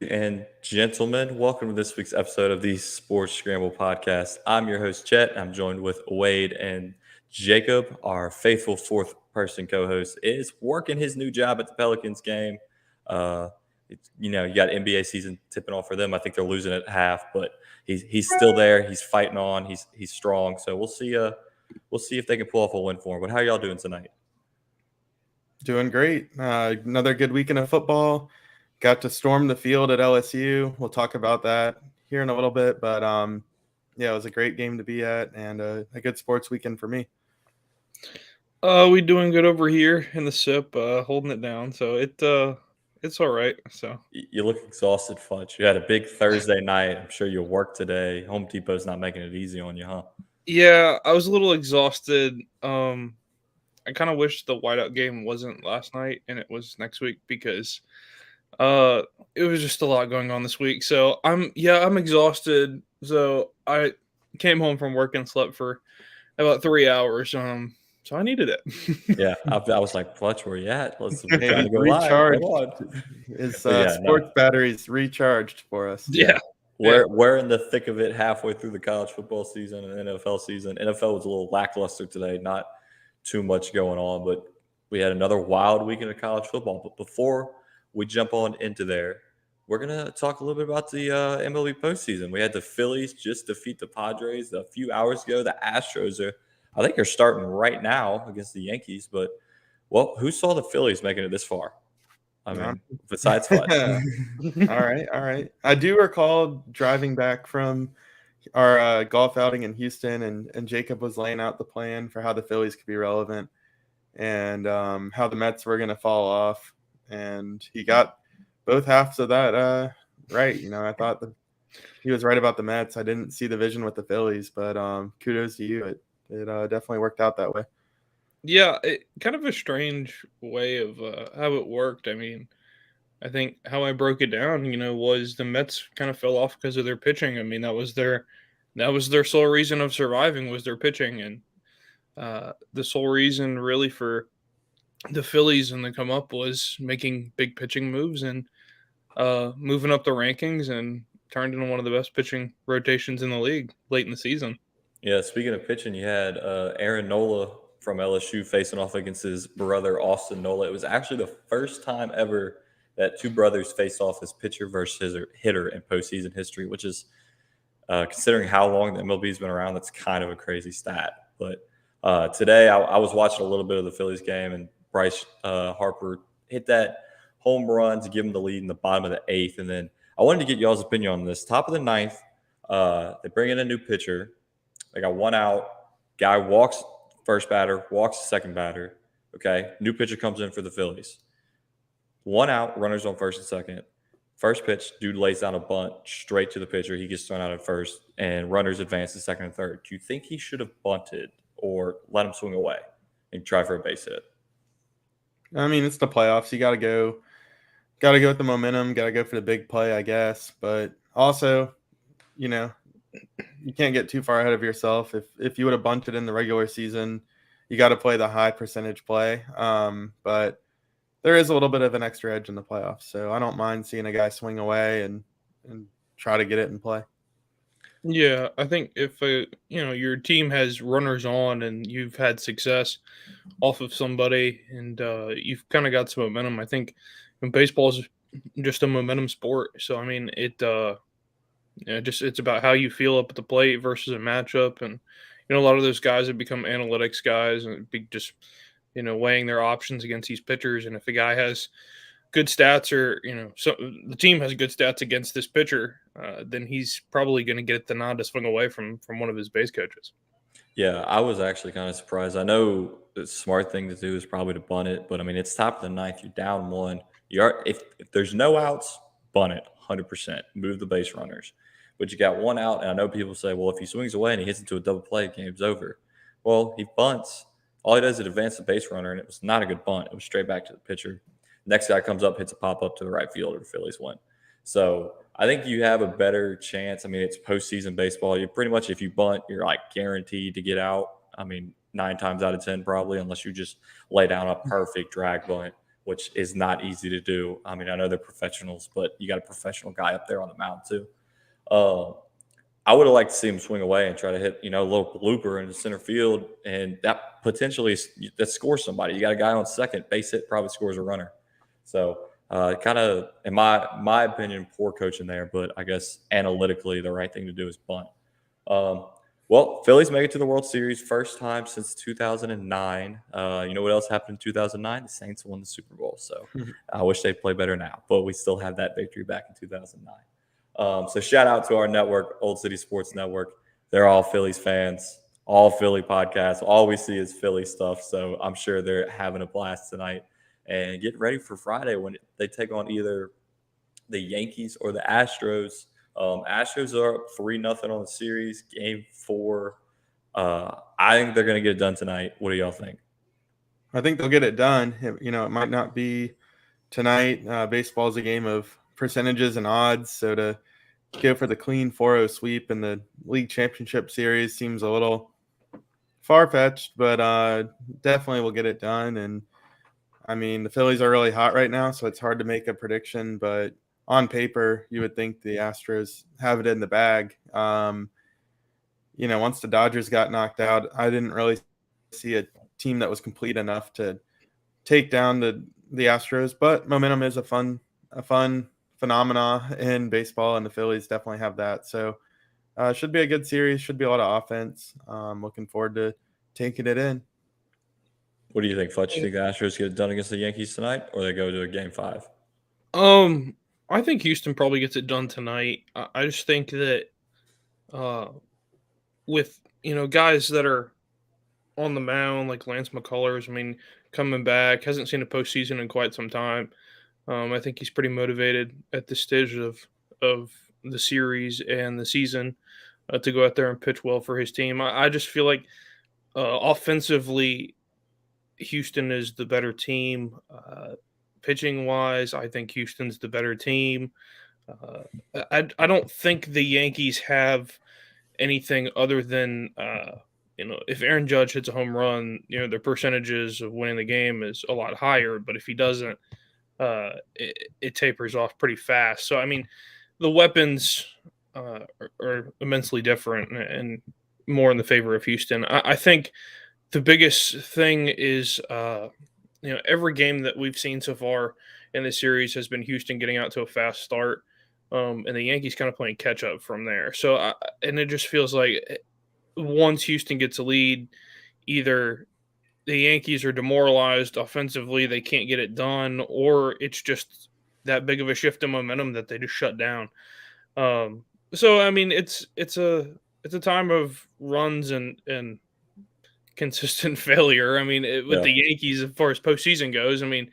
and gentlemen, welcome to this week's episode of the Sports Scramble podcast. I'm your host, Chet. I'm joined with Wade and Jacob. Our faithful fourth person co host is working his new job at the Pelicans game. Uh, you got NBA season tipping off for them. I think they're losing at half, but he's still there. He's fighting on. He's strong. So we'll see. We'll see if they can pull off a win for him. But how y'all doing tonight? Doing great. Another good weekend of football. Got to storm the field at LSU. We'll talk about that here in a little bit. But yeah, it was a great game to be at and a good sports weekend for me. We doing good over here in the SIP, holding it down. So it's all right. So You look exhausted, Fudge. You had a big Thursday night. I'm sure you'll work today. Home Depot's not making it easy on you, huh? yeah, I was a little exhausted. I kind of wish the whiteout game wasn't last night and it was next week because it was just a lot going on this week. So I'm exhausted. So I came home from work and slept for about 3 hours. So I needed it. Yeah, I was like, Fletch, where you at? We're trying to go Recharged. live. Come on. His Yeah, sports batteries recharged for us. Yeah. We're in the thick of it halfway through the college football season and NFL season. NFL was a little lackluster today, not too much going on, but we had another wild weekend of college football. But before we jump on into there, we're going to talk a little bit about the MLB postseason. We had the Phillies just defeat the Padres a few hours ago. The Astros I think are starting right now against the Yankees. But, well, who saw the Phillies making it this far? I mean, besides Fletch. All right. I do recall driving back from our golf outing in Houston, and Jacob was laying out the plan for how the Phillies could be relevant and how the Mets were going to fall off. And he got both halves of that right. I thought he was right about the Mets. I didn't see the vision with the Phillies, but kudos to you. It definitely worked out that way. Yeah, kind of a strange way of how it worked. I mean, I think how I broke it down, was the Mets kind of fell off because of their pitching. I mean, that was their sole reason of surviving was their pitching, and the sole reason really for the Phillies and the come up was making big pitching moves and moving up the rankings and turned into one of the best pitching rotations in the league late in the season. Yeah, speaking of pitching, you had Aaron Nola from LSU facing off against his brother Austin Nola. It was actually the first time ever that two brothers faced off as pitcher versus hitter in postseason history, which is considering how long the MLB's been around, that's kind of a crazy stat. But today I was watching a little bit of the Phillies game, and Bryce Harper hit that home run to give him the lead in the bottom of the eighth. And then I wanted to get y'all's opinion on this. Top of the ninth, they bring in a new pitcher. They got one out. Guy walks first batter, walks second batter. Okay. New pitcher comes in for the Phillies. One out, runners on first and second. First pitch, dude lays down a bunt straight to the pitcher. He gets thrown out at first, and runners advance to second and third. Do you think he should have bunted or let him swing away and try for a base hit? I mean, it's the playoffs. You got to go with the momentum. Got to go for the big play, I guess. But also, you can't get too far ahead of yourself. If you would have bunted in the regular season, you got to play the high percentage play. But there is a little bit of an extra edge in the playoffs, so I don't mind seeing a guy swing away and try to get it in play. Yeah, I think if your team has runners on and you've had success off of somebody and you've kind of got some momentum, I think baseball is just a momentum sport. So I mean, it's about how you feel up at the plate versus a matchup, and a lot of those guys have become analytics guys and be just weighing their options against these pitchers. And if a guy has good stats, or so the team has good stats against this pitcher, then he's probably going to get the nod to swing away from one of his base coaches. Yeah, I was actually kind of surprised. I know the smart thing to do is probably to bunt it, but I mean, it's top of the ninth. You're down one. If there's no outs, bunt it 100%. Move the base runners. But you got one out, and I know people say, well, if he swings away and he hits into a double play, game's over. Well, he bunts. All he does is advance the base runner, and it was not a good bunt. It was straight back to the pitcher. Next guy comes up, hits a pop-up to the right fielder. The Phillies win. So I think you have a better chance. I mean, it's postseason baseball. You pretty much, if you bunt, you're like guaranteed to get out. I mean, 9 times out of 10 probably, unless you just lay down a perfect drag bunt. which is not easy to do. I mean, I know they're professionals, but you got a professional guy up there on the mound too. Um, I would have liked to see him swing away and try to hit, a little blooper into center field, and that potentially that scores somebody. You got a guy on second, base hit probably scores a runner. So kind of, in my opinion, poor coaching there. But I guess analytically, the right thing to do is bunt. Um, well, Phillies make it to the World Series first time since 2009. You know what else happened in 2009? The Saints won the Super Bowl. So I wish they'd play better now, but we still have that victory back in 2009. So shout out to our network, Old City Sports Network. They're all Phillies fans, all Philly podcasts. All we see is Philly stuff. So I'm sure they're having a blast tonight and get ready for Friday when they take on either the Yankees or the Astros. Astros are up 3-0 on the series, game 4. I think they're going to get it done tonight. What do y'all think? I think they'll get it done. It might not be tonight. Baseball is a game of percentages and odds, so to go for the clean 4-0 sweep in the league championship series seems a little far-fetched, but definitely will get it done. And I mean, the Phillies are really hot right now, so it's hard to make a prediction, but on paper, you would think the Astros have it in the bag. Once the Dodgers got knocked out, I didn't really see a team that was complete enough to take down the Astros, but momentum is a fun phenomena in baseball, and the Phillies definitely have that. So should be a good series, should be a lot of offense. Looking forward to taking it in. What do you think, Fletch? You think the Astros get it done against the Yankees tonight, or they go to a game 5? I think Houston probably gets it done tonight. I just think that with guys that are on the mound like Lance McCullers, I mean, coming back, hasn't seen a postseason in quite some time. I think he's pretty motivated at this stage of the series and the season to go out there and pitch well for his team. I just feel like offensively, Houston is the better team. Pitching wise, I think Houston's the better team. I don't think the Yankees have anything other than if Aaron Judge hits a home run, their percentages of winning the game is a lot higher. But if he doesn't, it tapers off pretty fast. So I mean, the weapons are immensely different and more in the favor of Houston. I think the biggest thing is every game that we've seen so far in this series has been Houston getting out to a fast start, and the Yankees kind of playing catch up from there. So and it just feels like once Houston gets a lead, either the Yankees are demoralized offensively, they can't get it done, or it's just that big of a shift in momentum that they just shut down. So I mean, it's a time of runs and consistent failure. I mean, with the Yankees, as far as postseason goes, I mean,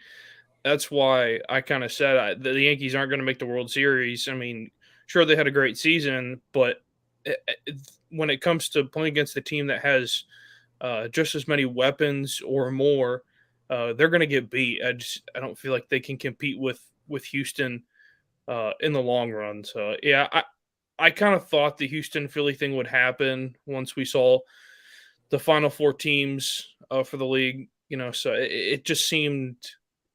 that's why I kind of said the Yankees aren't going to make the World Series. I mean, sure, they had a great season, but when it comes to playing against a team that has just as many weapons or more, they're going to get beat. I don't feel like they can compete with Houston in the long run. So yeah, I kind of thought the Houston Philly thing would happen once we saw the final 4 teams for the league. So it just seemed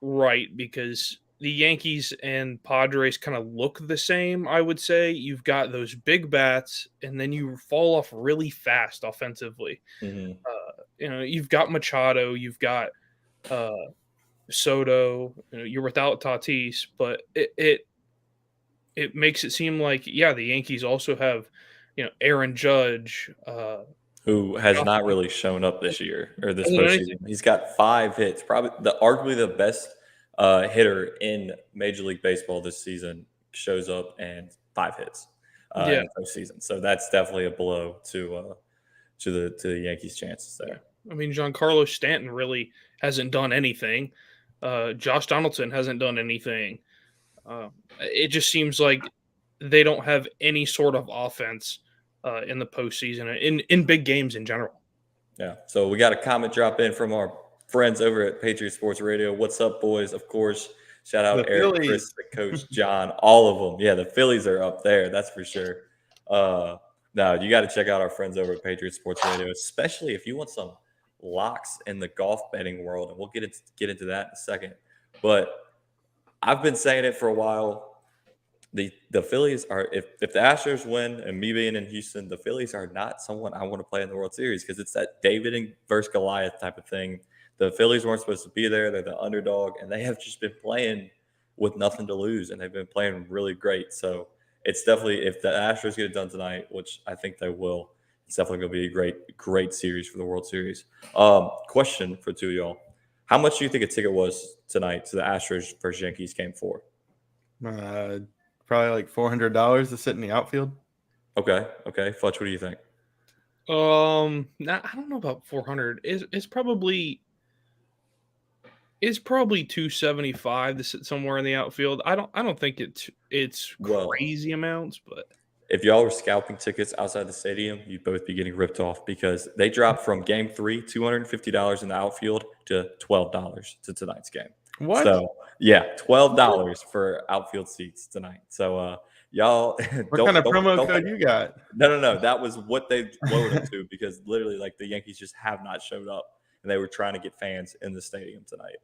right because the Yankees and Padres kind of look the same. I would say you've got those big bats, and then you fall off really fast offensively. Mm-hmm. You've got Machado, you've got Soto. You're without Tatis, but it makes it seem like the Yankees also have Aaron Judge. Who has not really shown up this year or this postseason. He's got 5 hits, probably arguably the best hitter in Major League Baseball this season shows up and 5 hits in the postseason. So that's definitely a blow to the Yankees' chances there. I mean, Giancarlo Stanton really hasn't done anything. Josh Donaldson hasn't done anything. It just seems like they don't have any sort of offense in the postseason, in big games in general. Yeah. So we got a comment drop in from our friends over at Patriot Sports Radio. What's up, boys? Of course. Shout out The Eric, Phillies. Chris, the coach, John, all of them. Yeah, the Phillies are up there. That's for sure. No, you got to check out our friends over at Patriot Sports Radio, especially if you want some locks in the golf betting world. And we'll get into that in a second. But I've been saying it for a while. The Phillies are if the Astros win and me being in Houston, the Phillies are not someone I want to play in the World Series because it's that David and versus Goliath type of thing. The Phillies weren't supposed to be there. They're the underdog, and they have just been playing with nothing to lose, and they've been playing really great. So it's definitely if the Astros get it done tonight, which I think they will, it's definitely going to be a great series for the World Series. Question for two of y'all: how much do you think a ticket was tonight to the Astros versus Yankees game 4? Probably like $400 to sit in the outfield. Okay. Fletch, what do you think? I don't know about 400. It's probably 275 to sit somewhere in the outfield. I don't think it's Well, crazy amounts, but if y'all were scalping tickets outside the stadium, you'd both be getting ripped off because they dropped from game 3, $250 in the outfield to $12 to tonight's game. What? So yeah, $12 for outfield seats tonight. So y'all What kind of promo code you got? No. That was what they lowered them to because literally like the Yankees just have not showed up and they were trying to get fans in the stadium tonight.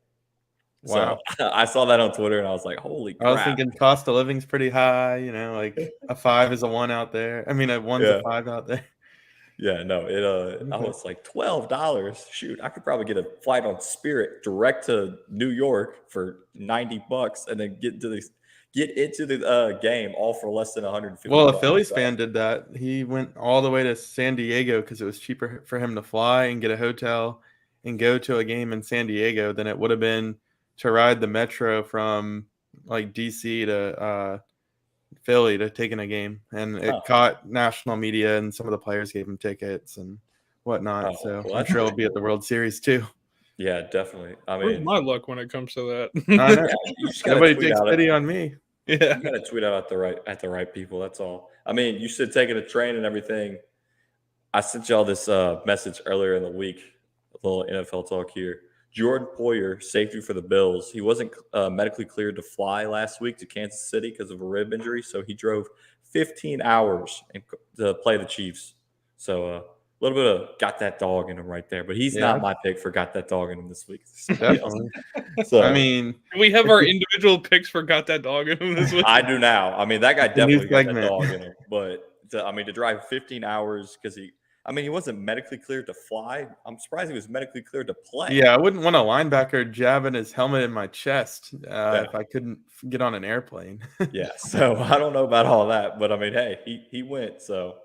Wow. So I saw that on Twitter and I was like, holy crap. I was thinking cost of living's pretty high, like a 5 is a 1 out there. I mean, a 1's a 5 out there. Yeah, no, I was like $12. Shoot, I could probably get a flight on Spirit direct to New York for $90 and then get into the game all for less than 150. Well, a Phillies fan did that. He went all the way to San Diego because it was cheaper for him to fly and get a hotel and go to a game in San Diego than it would have been to ride the metro from like DC to Philly to take in a game. And it caught national media and some of the players gave him tickets and whatnot. So I'm sure he'll be at the World Series too. Yeah, definitely. I where's mean, my luck when it comes to that? I know. you just gotta Nobody tweet takes out pity on me. Yeah. You got to tweet out at the right people. That's all. I mean, you should take a train and everything. I sent y'all this message earlier in the week. A little NFL talk here. Jordan Poyer, safety for the Bills. He wasn't medically cleared to fly last week to Kansas City because of a rib injury, so he drove 15 hours to play the Chiefs. So a little bit of got that dog in him right there, but he's not my pick for got that dog in him this week. Definitely. So I mean, we have our individual picks for got that dog in him this week. I do now. I mean, that guy definitely got that segment. dog in him. But to drive 15 hours because he wasn't medically cleared to fly. I'm surprised he was medically cleared to play. Yeah, I wouldn't want a linebacker jabbing his helmet in my chest if I couldn't get on an airplane. Yeah, so I don't know about all that, but I mean, hey, he went, so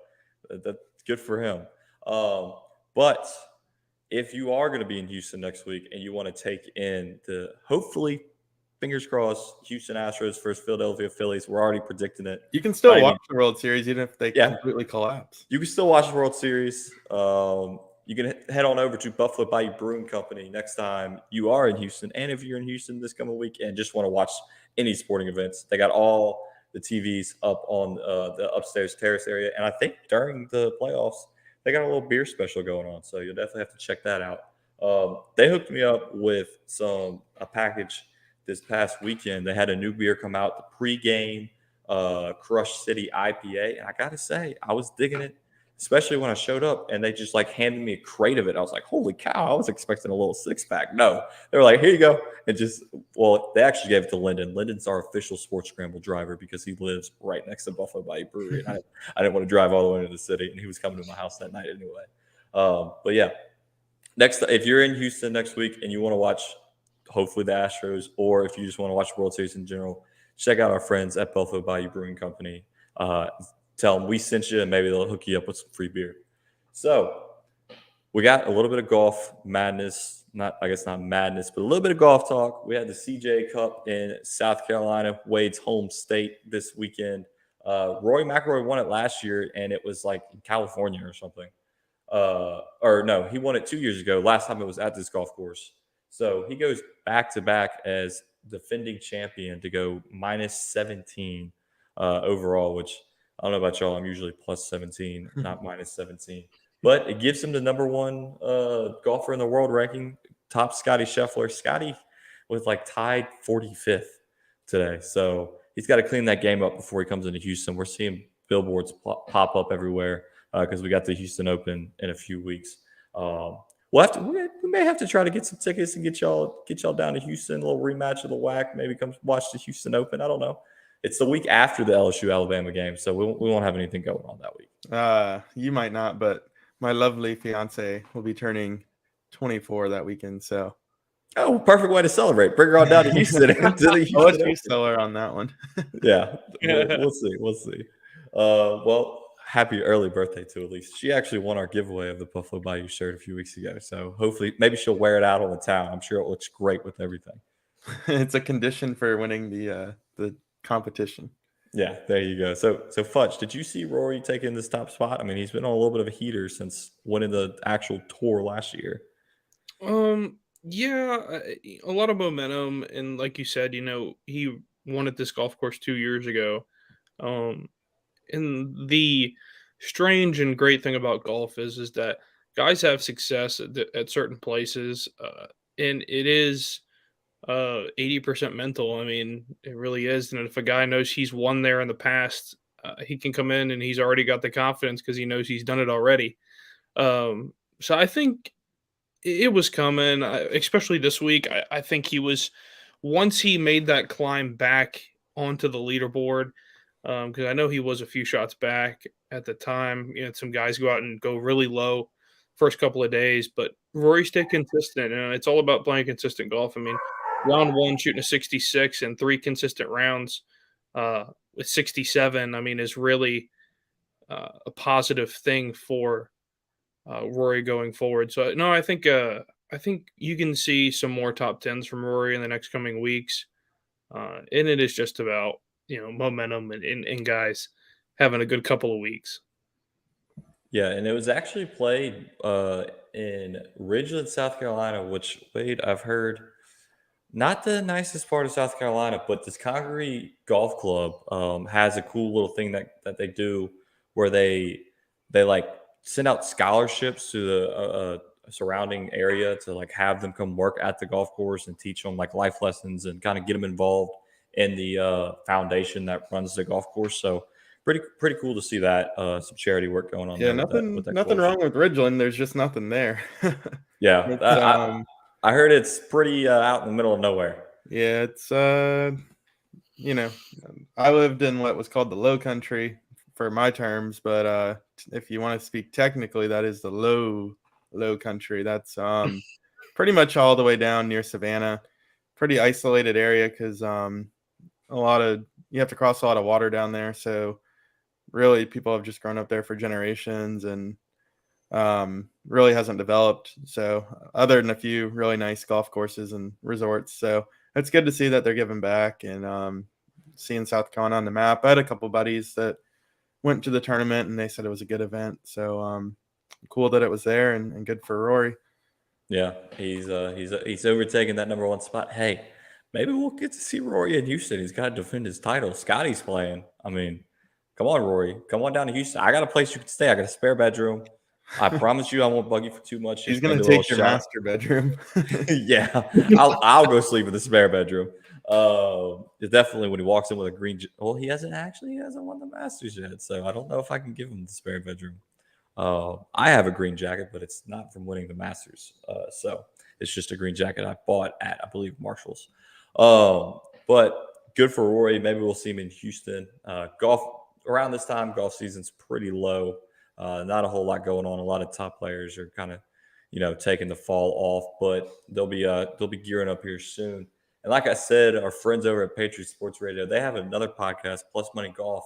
that's good for him. But if you are going to be in Houston next week and you want to take in the hopefully, fingers crossed, Houston Astros versus Philadelphia Phillies, we're already predicting it. You can still watch the World Series even if they completely collapse. You can still watch the World Series. You can head on over to Buffalo Bayou Brewing Company next time you are in Houston. And if you're in Houston this coming week and just want to watch any sporting events, they got all the TVs up on the upstairs terrace area. And I think during the playoffs, they got a little beer special going on. So you'll definitely have to check that out. They hooked me up with a package this past weekend. They had a new beer come out, the pregame Crush City IPA. And I got to say, I was digging it, especially when I showed up and they just like handed me a crate of it. I was like, holy cow, I was expecting a little 6-pack. No, they were like, here you go. And they actually gave it to Lyndon. Lyndon's our official Sports Scramble driver because he lives right next to Buffalo Bayou Brewery. And I didn't want to drive all the way into the city, and he was coming to my house that night anyway. But yeah, if you're in Houston next week and you want to watch hopefully the Astros, or if you just want to watch World Series in general, check out our friends at Buffalo Bayou Brewing Company. Tell them we sent you, and maybe they'll hook you up with some free beer. So we got a little bit of golf madness, not madness, but a little bit of golf talk. We had the CJ Cup in South Carolina, Wade's home state this weekend. Rory McIlroy won it last year, and it was like in California or something. Or no, he won it 2 years ago. Last time it was at this golf course. So he goes back-to-back as defending champion to go minus 17 overall, which I don't know about y'all. I'm usually plus 17, not minus 17. But it gives him the number one golfer in the world ranking, top Scotty Scheffler. Scotty was tied 45th today. So he's got to clean that game up before he comes into Houston. We're seeing billboards pop up everywhere because we got the Houston Open in a few weeks. We we may have to try to get some tickets and get y'all down to Houston, a little rematch of the WAC. Maybe come watch the Houston Open. I don't know. It's the week after the LSU Alabama game, so we won't have anything going on that week. You might not, but my lovely fiance will be turning 24 that weekend. So, oh, perfect way to celebrate. Bring her on down to Houston after the Houston I'll let you Open. sell her on that one. Yeah, we'll see. We'll see. Well, happy early birthday to Elise. She actually won our giveaway of the Buffalo Bayou shirt a few weeks ago. So hopefully, maybe she'll wear it out on the town. I'm sure it looks great with everything. It's a condition for winning the competition. Yeah, there you go. So Futch, did you see Rory taking this top spot? I mean, he's been on a little bit of a heater since winning the actual tour last year. Yeah, a lot of momentum, and like you said, he won at this golf course 2 years ago. And the strange and great thing about golf is that guys have success at certain places, and it is 80% mental. I mean, it really is. And if a guy knows he's won there in the past, he can come in and he's already got the confidence because he knows he's done it already. So I think it was coming, especially this week. I think he was, once he made that climb back onto the leaderboard, because I know he was a few shots back at the time. Some guys go out and go really low first couple of days, but Rory stayed consistent, and it's all about playing consistent golf. I mean, round one shooting a 66 and 3 consistent rounds with 67, I mean, is really a positive thing for Rory going forward. So no, I think you can see some more top tens from Rory in the next coming weeks, and it is just about momentum and guys having a good couple of weeks. Yeah, and it was actually played in Ridgeland, South Carolina, which, Wade, I've heard not the nicest part of South Carolina, but this Congaree Golf Club has a cool little thing that they do where they like send out scholarships to the surrounding area to like have them come work at the golf course and teach them like life lessons and kind of get them involved in the foundation that runs the golf course. So pretty cool to see that some charity work going on. Yeah, there nothing wrong with Ridgeland. There's just nothing there. Yeah, I heard it's pretty out in the middle of nowhere. Yeah, it's I lived in what was called the Low Country for my terms, but if you want to speak technically, that is the low country. That's pretty much all the way down near Savannah. Pretty isolated area because you have to cross a lot of water down there. So really, people have just grown up there for generations and really hasn't developed. So other than a few really nice golf courses and resorts. So it's good to see that they're giving back and seeing South Carolina on the map. I had a couple buddies that went to the tournament and they said it was a good event. So cool that it was there and good for Rory. Yeah, he's overtaking that number one spot. Hey, maybe we'll get to see Rory in Houston. He's got to defend his title. Scotty's playing. I mean, come on, Rory. Come on down to Houston. I got a place you can stay. I got a spare bedroom. I promise you I won't bug you for too much. He's going to take your master bedroom. Yeah, I'll go sleep in the spare bedroom. Definitely when he walks in with a green. Well, he hasn't won the Masters yet, so I don't know if I can give him the spare bedroom. I have a green jacket, but it's not from winning the Masters. So it's just a green jacket I bought at, I believe, Marshall's. But good for Rory. Maybe we'll see him in Houston. Golf around this time, golf season's pretty low. Not a whole lot going on. A lot of top players are kind of, taking the fall off, but they'll be gearing up here soon. And like I said, our friends over at Patriot Sports Radio, they have another podcast, Plus Money Golf,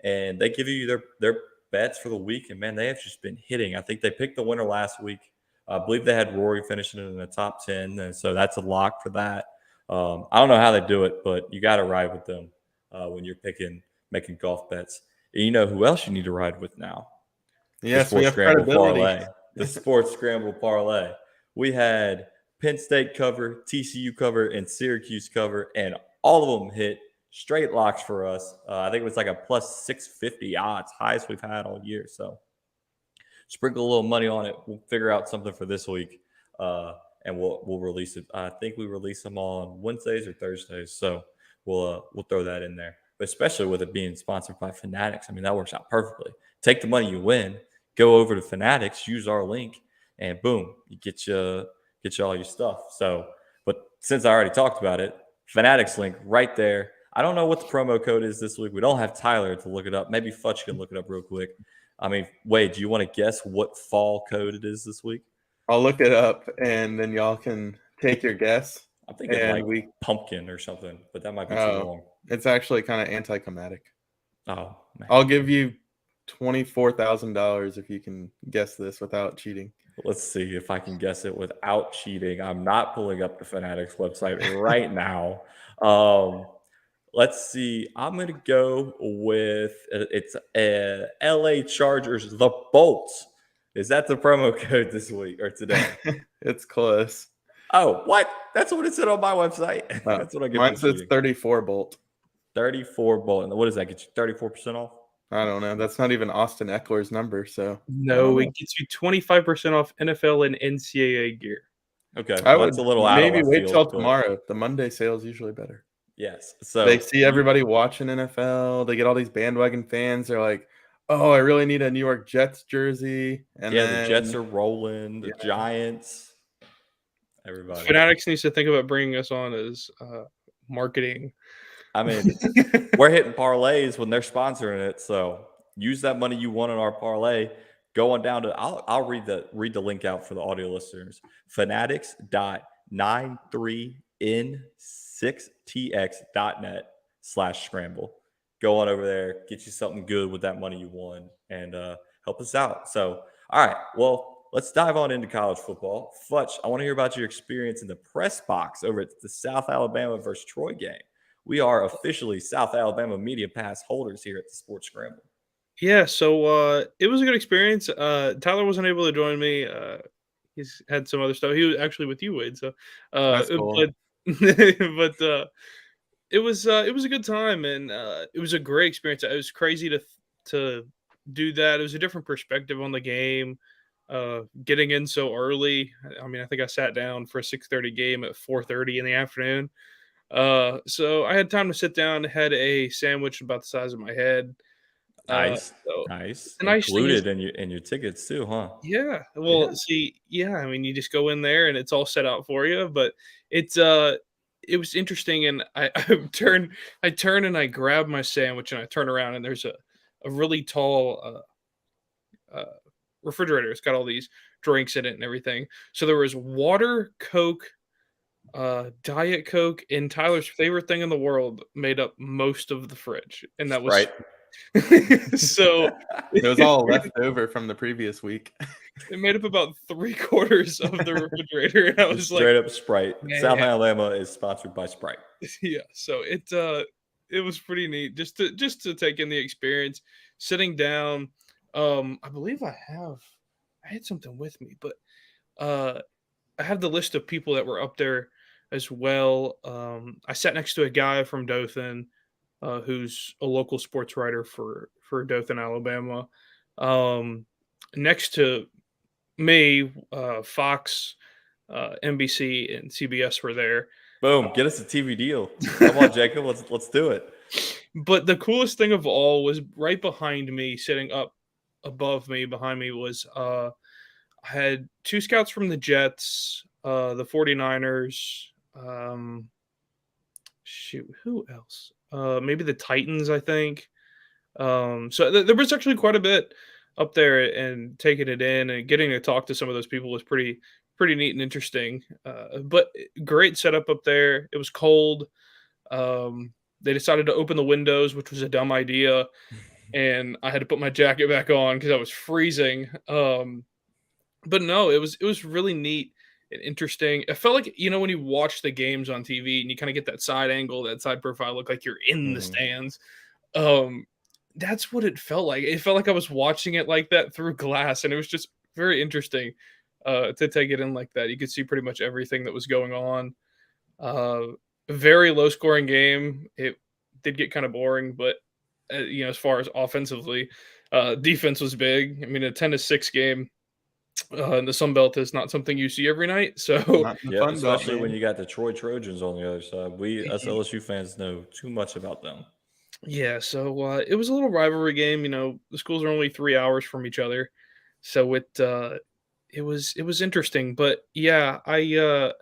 and they give you their bets for the week. And man, they have just been hitting. I think they picked the winner last week. I believe they had Rory finishing in the top 10, and so that's a lock for that. I don't know how they do it, but you got to ride with them when you're making golf bets. And you know who else you need to ride with now? Yes, we have credibility. The Sports Scramble Parlay. We had Penn State cover, TCU cover, and Syracuse cover, and all of them hit straight locks for us. I think it was like a plus 650 odds, highest we've had all year. So sprinkle a little money on it. We'll figure out something for this week, and we'll release it. I think we release them on Wednesdays or Thursdays, so we'll throw that in there. But especially with it being sponsored by Fanatics, I mean that works out perfectly. Take the money you win, go over to Fanatics, use our link, and boom, you get get you all your stuff. So, but since I already talked about it, Fanatics link right there. I don't know what the promo code is this week. We don't have Tyler to look it up. Maybe Futch can look it up real quick. I mean, Wade, do you want to guess what fall code it is this week? I'll look it up, and then y'all can take your guess. I'm thinking And like pumpkin or something, but that might be too Oh, long. it's actually kind of anticlimactic. Oh, man. I'll give you $24,000 if you can guess this without cheating. Let's see if I can guess it without cheating. I'm not pulling up the Fanatics website right now. Let's see. I'm going to go with it's LA Chargers, the Bolts. Is that the promo code this week or today? It's close. Oh, what? That's what it said on my website. That's what I get. Mine says 34 Bolt. 34 Bolt. And what does that get you? 34% off? I don't know. That's not even Austin Eckler's number. So No, it gets you 25% off NFL and NCAA gear. Okay, I well, would that's a little out maybe of left wait field, till but tomorrow. The Monday sale is usually better. yes. So They see everybody watching NFL. They get all these bandwagon fans. They're like, "Oh, I really need a New York Jets jersey." And yeah, then, the Jets are rolling. The Yeah. Giants. Everybody. Fanatics needs to think about bringing us on as marketing. I mean, we're hitting parlays when they're sponsoring it. So use that money you won on our parlay. Go on down to I'll read the link out for the audio listeners. fanatics.93n6tx.net/scramble. Go on over there, get you something good with that money you won, and help us out. So, all right, well, let's dive on into college football. Futch, I want to hear about your experience in the press box over at the South Alabama versus Troy game. We are officially South Alabama Media Pass holders here at the Sports Scramble. Yeah, so it was a good experience. Tyler wasn't able to join me. He's had some other stuff. He was actually with you, Wade. So, That's cool. but it was a good time, and it was a great experience. It was crazy to do that. It was a different perspective on the game. Getting in so early. I mean, I think I sat down for a 6:30 game at 4:30 in the afternoon. So I had time to sit down, had a sandwich about the size of my head. Nice, So nice. the nice thing is, Included in your tickets too, huh? yeah. Well, Yeah. see, yeah. I mean, you just go in there and it's all set out for you. But it's it was interesting, and I turn and I grab my sandwich and I turn around and there's a really tall refrigerator. It's got all these drinks in it and everything. So there was water, Coke, Diet Coke, and Tyler's favorite thing in the world made up most of the fridge, and that was Sprite. so It was all left over from the previous week. it made up about 3/4 of the refrigerator, and I was like, Straight up Sprite. man. South Alabama is sponsored by Sprite. yeah. So it was pretty neat just to take in the experience, sitting down. I believe I had something with me, but I have the list of people that were up there as well. I sat next to a guy from Dothan, who's a local sports writer for Dothan, Alabama. Next to me, Fox, NBC, and CBS were there. Boom! Get us a TV deal. Come on, Jacob. Let's do it. But the coolest thing of all was right behind me, sitting up above me, behind me was I had two scouts from the Jets, the 49ers. Shoot, who else? Maybe the Titans, I think. So there was actually quite a bit up there, and taking it in and getting to talk to some of those people was pretty neat and interesting. But great setup up there. It was cold. They decided to open the windows, which was a dumb idea, and I had to put my jacket back on because I was freezing. But no, it was really neat and interesting. It felt like, when you watch the games on TV and you kind of get that side angle, that side profile, look like you're in the stands. That's what it felt like. It felt like I was watching it like that through glass, and it was just very interesting to take it in like that. You could see pretty much everything that was going on. Very low scoring game. It did get kind of boring, but as far as offensively, defense was big. I mean, a 10-6 game in the Sun Belt is not something you see every night. So yeah, especially when you got the Troy Trojans on the other side. Us LSU fans know too much about them. Yeah, so it was a little rivalry game. The schools are only 3 hours from each other, so it was interesting, but yeah, I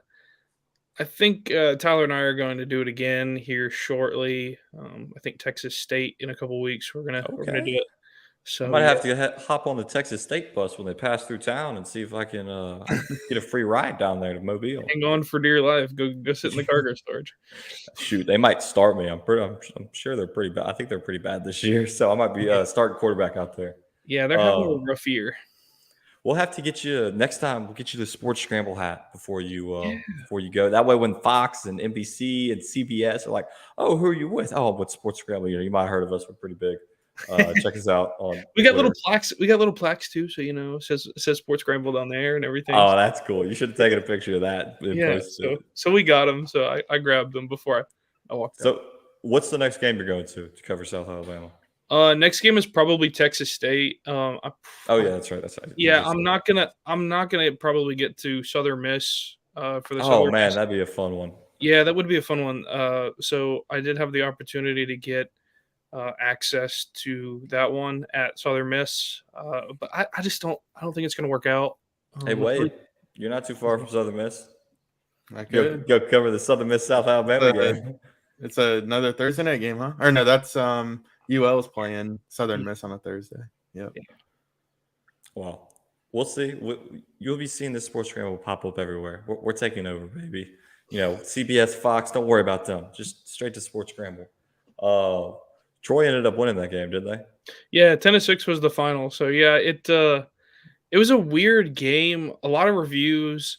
think Tyler and I are going to do it again here shortly. I think Texas State in a couple weeks. We're gonna do Okay. it. I So might yeah, have to hop on the Texas State bus when they pass through town and see if I can get a free ride down there to Mobile. hang on for dear life. Go sit in the cargo storage. Shoot, they might start me. I'm sure they're pretty bad. I think they're pretty bad this year, so I might be Yeah, starting quarterback out there. yeah, they're having Uh, a rough year. we'll have to get you next time. We'll get you the sports scramble hat Yeah, before you go. That way, when Fox and NBC and CBS are like, "Oh, who are you with?" Oh, what sports scramble? You might have heard of us. We're pretty big. Check us out on we got little Twitter. plaques. We got little plaques too. So it says Sports Scramble down there and everything. Oh, that's cool. You should have taken a picture of that and Yeah, posted so it. so we got them. So I grabbed them before I walked out. So, what's the next game you're going to cover South Alabama? Next game is probably Texas State. Oh yeah, that's right. That's right. You Yeah, just I'm said not that. gonna I'm not gonna probably get to Southern Miss for the Oh Southern man, Miss. that'd be a fun one. Yeah, that would be a fun one. So I did have the opportunity to get access to that one at Southern Miss, but I just don't think it's gonna work out. Hey, With Wade, you're not too far from Southern Miss. I Go could. go cover the Southern Miss South Alabama Uh, game. it's another Thursday night game, huh? Or no, that's UL's playing Southern Miss on a Thursday. Yep. Well, we'll see. You'll be seeing this sports scramble pop up everywhere. We're taking over, baby. CBS, Fox. Don't worry about them. Just straight to sports scramble. Troy ended up winning that game, didn't they? Yeah, 10-6 was the final. So yeah, it was a weird game. A lot of reviews.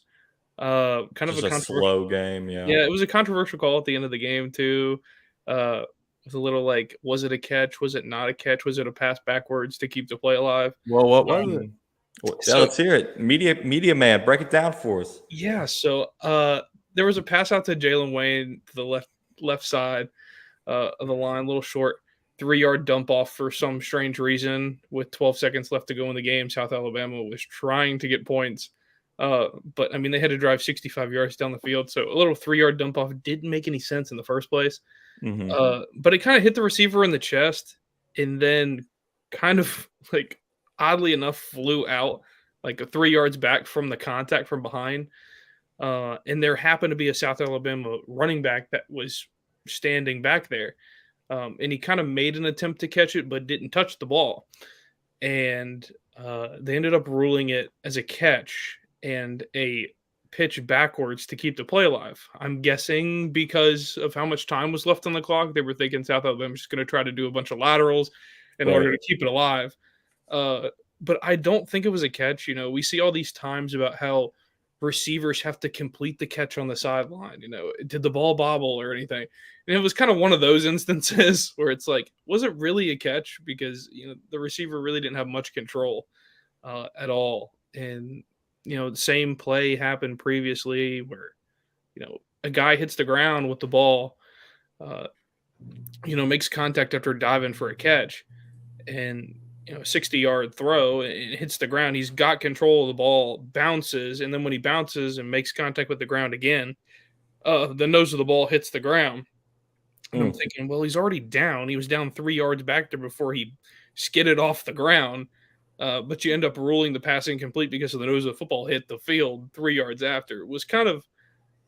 Kind of Just a a controversial. slow game. Yeah. Yeah, it was a controversial call at the end of the game too. It was a little like, was it a catch? Was it not a catch? Was it a pass backwards to keep the play alive? Well, what was it? Yeah, So let's hear it. Media man, break it down for us. yeah, so there was a pass out to Jalen Wayne to the left side of the line, a little short, 3-yard dump off for some strange reason. With 12 seconds left to go in the game, South Alabama was trying to get points. But I mean, they had to drive 65 yards down the field, so a little 3-yard dump off didn't make any sense in the first place. Hmm. But it kind of hit the receiver in the chest, and then kind of like oddly enough flew out like 3 yards back from the contact from behind. And there happened to be a South Alabama running back that was standing back there, and he kind of made an attempt to catch it, but didn't touch the ball. And they ended up ruling it as a catch and a pitch backwards to keep the play alive. I'm guessing because of how much time was left on the clock, they were thinking South Alabama was just going to try to do a bunch of laterals in Right. order to keep it alive. But I don't think it was a catch. We see all these times about how receivers have to complete the catch on the sideline. Did the ball bobble or anything? And it was kind of one of those instances where it's like, was it really a catch? Because the receiver really didn't have much control at all. And the same play happened previously where a guy hits the ground with the ball, makes contact after diving for a catch, and 60-yard throw and hits the ground. He's got control of the ball, bounces, and then when he bounces and makes contact with the ground again, the nose of the ball hits the ground. And I'm thinking, well, he's already down. He was down 3 yards back there before he skidded off the ground. But you end up ruling the pass incomplete because of the nose of the football hit the field 3 yards after. It was kind of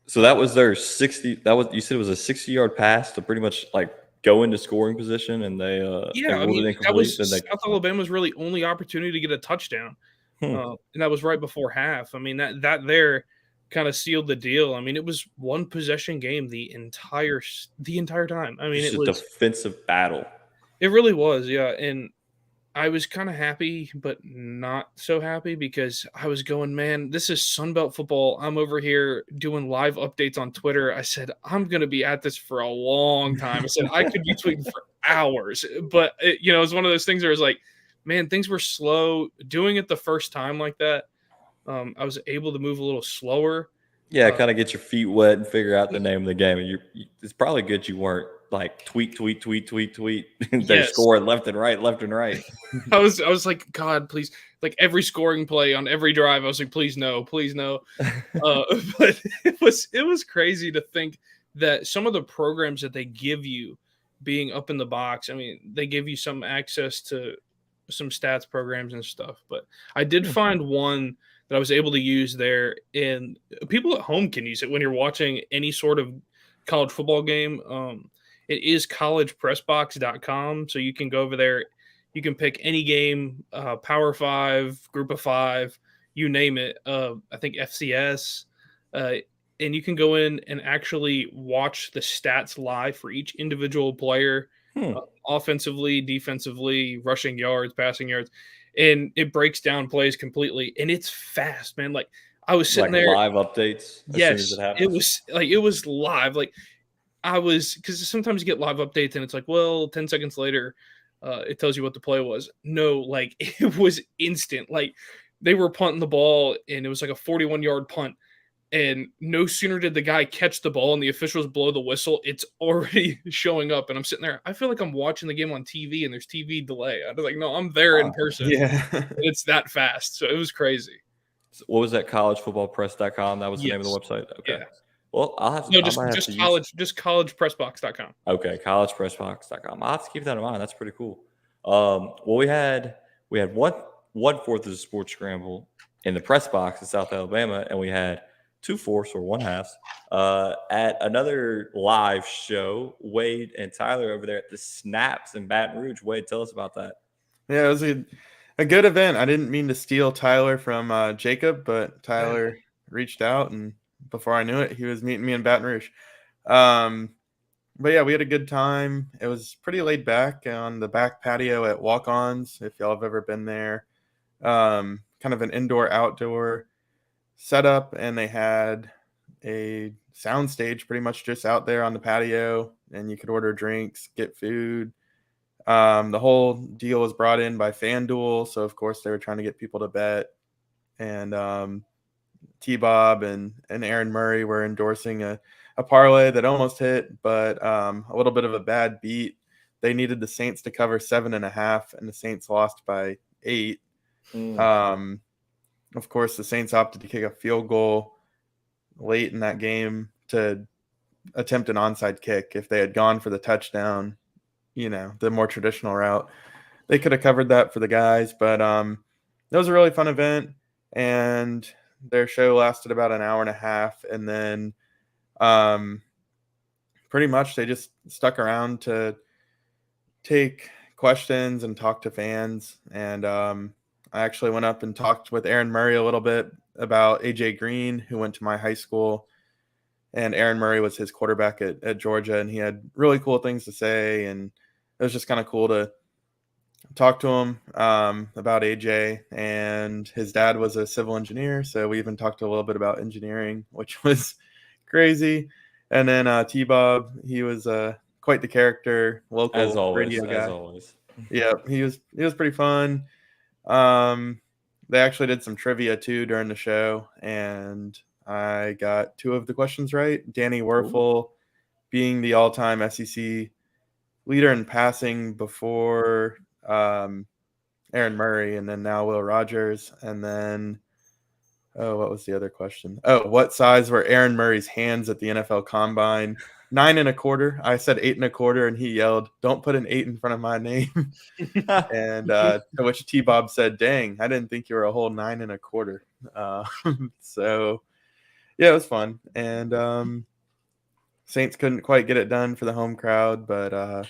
So that was their 60. You said it was a 60-yard pass to pretty much like go into scoring position, and they yeah. I ruled mean, it that incomplete. was Then they South Alabama's really only opportunity to get a touchdown, Hmm. and that was right before half. I mean, that there kind of sealed the deal. I mean, it was one possession game the entire time. I mean, Just a defensive battle. it really was, yeah. And I was kind of happy, but not so happy because I was going, man, this is Sunbelt football. I'm over here doing live updates on Twitter. I said, I'm going to be at this for a long time. I said, I could be tweeting for hours. But, it was one of those things where it's like, man, things were slow. Doing it the first time like that, I was able to move a little slower. Yeah, kind of get your feet wet and figure out the name of the game. And it's probably good you weren't like tweet. They're Yes. scoring left and right. I was like, God, please, like every scoring play on every drive. I was like, please no. But it was crazy to think that some of the programs that they give you being up in the box, I mean, they give you some access to some stats programs and stuff. But I did find one that I was able to use there. And people at home can use it when you're watching any sort of college football game. It is collegepressbox.com. So you can go over there. You can pick any game, Power Five, Group of Five, you name it. I think FCS. And you can go in and actually watch the stats live for each individual player, offensively, defensively, rushing yards, passing yards, and it breaks down plays completely. And it's fast, man. Like I was sitting Like there. live updates as soon as Yes, it happens. it was live. Like I was, because sometimes you get live updates and it's like, well, 10 seconds later, it tells you what the play was. No, like it was instant. Like they were punting the ball and it was like a 41-yard punt. And no sooner did the guy catch the ball and the officials blow the whistle, it's already showing up. And I'm sitting there. I feel like I'm watching the game on TV and there's TV delay. I was like, no, I'm there in person. Yeah. It's that fast. So it was crazy. What was that? Collegefootballpress.com. That was the name of the Yes. website. Okay. Yeah. Well, No, I might have just to college, just collegepressbox.com. Okay, collegepressbox.com. I'll have to keep that in mind. That's pretty cool. Well, we had one fourth of the sports scramble in the press box in South Alabama, and we had 2/4 or 1/2 at another live show. Wade and Tyler over there at the Snaps in Baton Rouge. Wade, tell us about that. Yeah, it was a good event. I didn't mean to steal Tyler from Jacob, but Tyler reached out, and before I knew it, he was meeting me in Baton Rouge. But yeah, we had a good time. It was pretty laid back on the back patio at Walk-Ons, if y'all have ever been there. Kind of an indoor-outdoor setup, and they had a sound stage pretty much just out there on the patio, and you could order drinks, get food. The whole deal was brought in by FanDuel, so of course they were trying to get people to bet. And T-Bob and Aaron Murray were endorsing a parlay that almost hit, but a little bit of a bad beat. They needed the Saints to cover 7.5, and the Saints lost by 8. Of course, the Saints opted to kick a field goal late in that game to attempt an onside kick. If they had gone for the touchdown, the more traditional route, they could have covered that for the guys. But it was a really fun event, and their show lasted about an hour and a half, and then pretty much they just stuck around to take questions and talk to fans. And I actually went up and talked with Aaron Murray a little bit about AJ Green, who went to my high school, and Aaron Murray was his quarterback at Georgia, and he had really cool things to say, and it was just kind of cool to talk to him about AJ. And his dad was a civil engineer, so we even talked a little bit about engineering, which was crazy. And then T-Bob, he was quite the character, local As always, radio guy. as always. Yeah, he was pretty fun. They actually did some trivia too during the show, and I got 2 of the questions right. Danny Werfel being the all-time SEC leader in passing before Aaron Murray, and then now Will Rogers. And then, what was the other question? Oh, what size were Aaron Murray's hands at the NFL Combine? 9 1/4. I said 8 1/4, and he yelled, "Don't put an 8 in front of my name." And to which T-Bob said, "Dang, I didn't think you were a whole 9 1/4." So yeah, it was fun. And Saints couldn't quite get it done for the home crowd, but a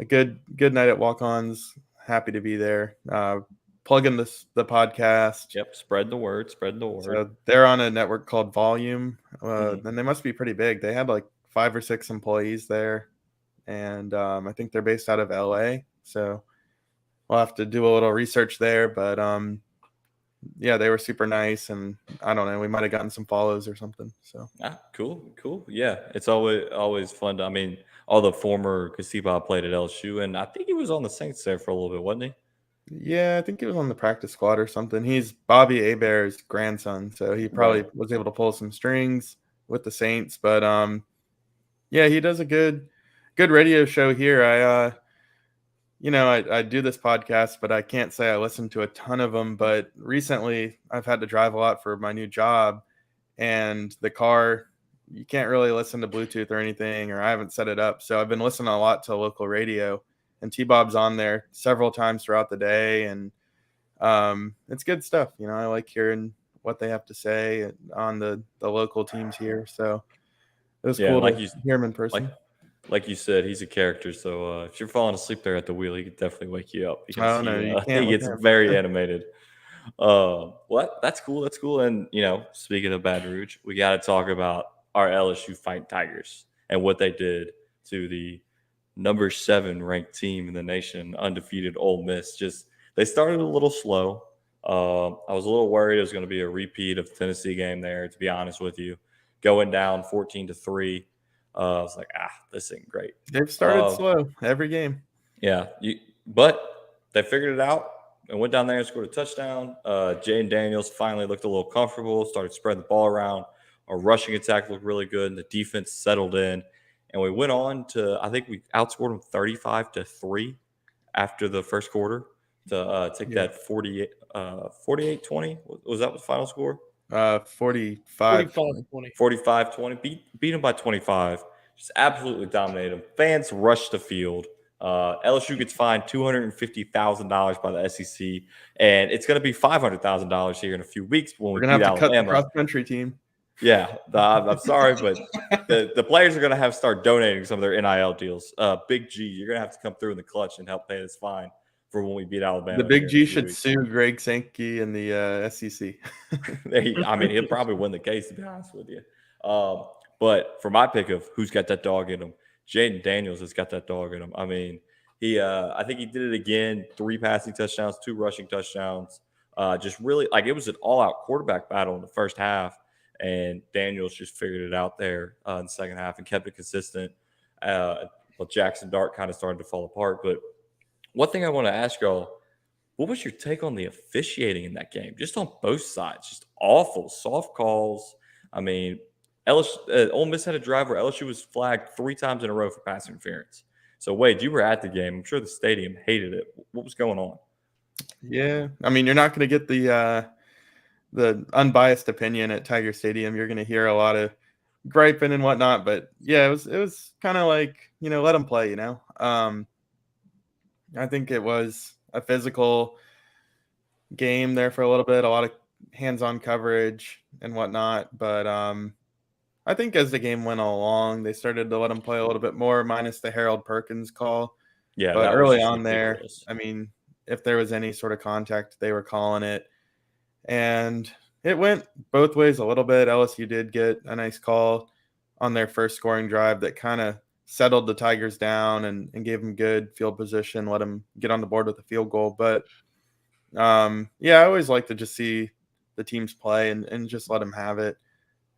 good night at Walk-Ons. Happy to be there. Plugging the podcast. Yep, spread the word. So they're on a network called Volume, and they must be pretty big. They had like 5 or 6 employees there, and I think they're based out of LA. So we'll have to do a little research there. But yeah, they were super nice, and I don't know, we might have gotten some follows or something. So cool. Yeah, it's always fun to. I mean, all the former Kasiba played at LSU, and I think he was on the Saints there for a little bit, wasn't he? yeah, I think he was on the practice squad or something. He's Bobby Hebert's grandson, so he probably was able to pull some strings with the Saints. But yeah, he does a good radio show here. I do this podcast, but I can't say I listen to a ton of them. But recently, I've had to drive a lot for my new job, and the car, you can't really listen to Bluetooth or anything, or I haven't set it up. So I've been listening a lot to local radio, and T-Bob's on there several times throughout the day, and it's good stuff. I like hearing what they have to say on the local teams here. So it was Yeah, cool like to you hear him in like person. like you said, he's a character. So if you're falling asleep there at the wheel, he could definitely wake you up because Oh no, you can't he with gets him. very animated. Well, that's cool. That's cool. And speaking of Baton Rouge, we got to talk about our LSU Fighting Tigers and what they did to the number 7 ranked team in the nation, undefeated Ole Miss. Just they started a little slow. I was a little worried it was going to be a repeat of the Tennessee game there. To be honest with you, going down 14-3, I was like, this ain't great. They've started slow every game. Yeah, but they figured it out and went down there and scored a touchdown. Jaden Daniels finally looked a little comfortable, started spreading the ball around. Our rushing attack looked really good, and the defense settled in. And we went on to, I think we outscored them 35-3 after the first quarter to take that 48-20. Was that the final score? 45. 45-20. 45-20. Beat them by 25. Just absolutely dominated them. Fans rushed the field. LSU gets fined $250,000 by the SEC, and it's going to be $500,000 here in a few weeks when we We're gonna beat have to cut the Alabama. cross country team. Yeah, I'm sorry, but the players are going to have to start donating some of their NIL deals. Big G, you're going to have to come through in the clutch and help pay this fine for when we beat Alabama. The Big here in G a few should weeks. sue Greg Sankey and the SEC. I mean, he'll probably win the case, to be honest with you. But for my pick of who's got that dog in him, Jaden Daniels has got that dog in him. I mean, I think he did it again, 3 passing touchdowns, 2 rushing touchdowns. Just really, like, it was an all-out quarterback battle in the first half, and Daniels just figured it out there in the second half and kept it consistent. But Jackson Dart kind of started to fall apart. But one thing I want to ask y'all, what was your take on the officiating in that game? Just on both sides, just awful, soft calls. I mean, Ole Miss had a drive where LSU was flagged 3 times in a row for pass interference. So, Wade, you were at the game. I'm sure the stadium hated it. What was going on? Yeah, I mean, you're not going to get the unbiased opinion at Tiger Stadium. You're going to hear a lot of griping and whatnot. But yeah, it was kind of like, let them play. I think it was a physical game there for a little bit, a lot of hands-on coverage and whatnot. But I think as the game went along, they started to let them play a little bit more, minus the Harold Perkins call. Yeah, but that was early just on ridiculous. there, I mean, if there was any sort of contact, they were calling it. And it went both ways a little bit. LSU did get a nice call on their first scoring drive that kind of settled the Tigers down and gave them good field position, let them get on the board with a field goal. But yeah, I always like to just see the teams play and just let them have it.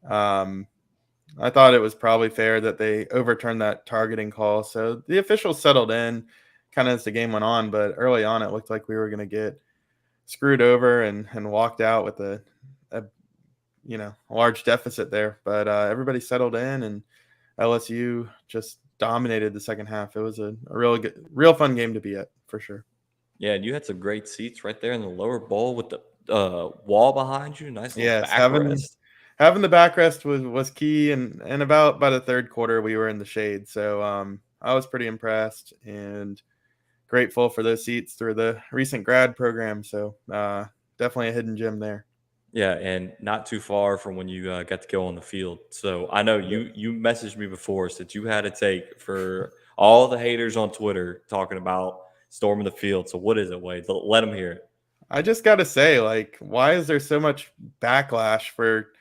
I thought it was probably fair that they overturned that targeting call. So the officials settled in kind of as the game went on, but early on it looked like we were going to get screwed over and walked out with a large deficit there. But everybody settled in and LSU just dominated the second half. It was a real fun game to be at for sure. Yeah, and you had some great seats right there in the lower bowl with the wall behind you. Nice little backrest. Having the backrest was key, and about by the third quarter we were in the shade. So I was pretty impressed and grateful for those seats through the recent grad program. So definitely a hidden gem there. Yeah, and not too far from when you got to go on the field. So I know you messaged me before, said you had a take for all the haters on Twitter talking about storming the field. So what is it, Wade? Let them hear it. I just got to say, like, why is there so much backlash for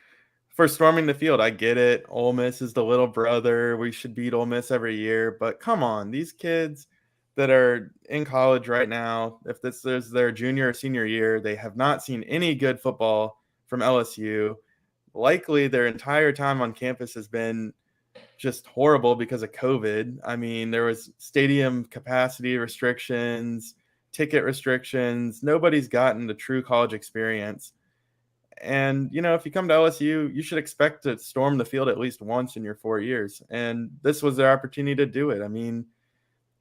storming the field? I get it. Ole Miss is the little brother. We should beat Ole Miss every year. But come on, these kids that are in college right now, if this is their junior or senior year, they have not seen any good football from LSU. Likely their entire time on campus has been just horrible because of COVID. I mean, there was stadium capacity restrictions, ticket restrictions. Nobody's gotten the true college experience. And, if you come to LSU, you should expect to storm the field at least once in your 4 years. And this was their opportunity to do it. I mean,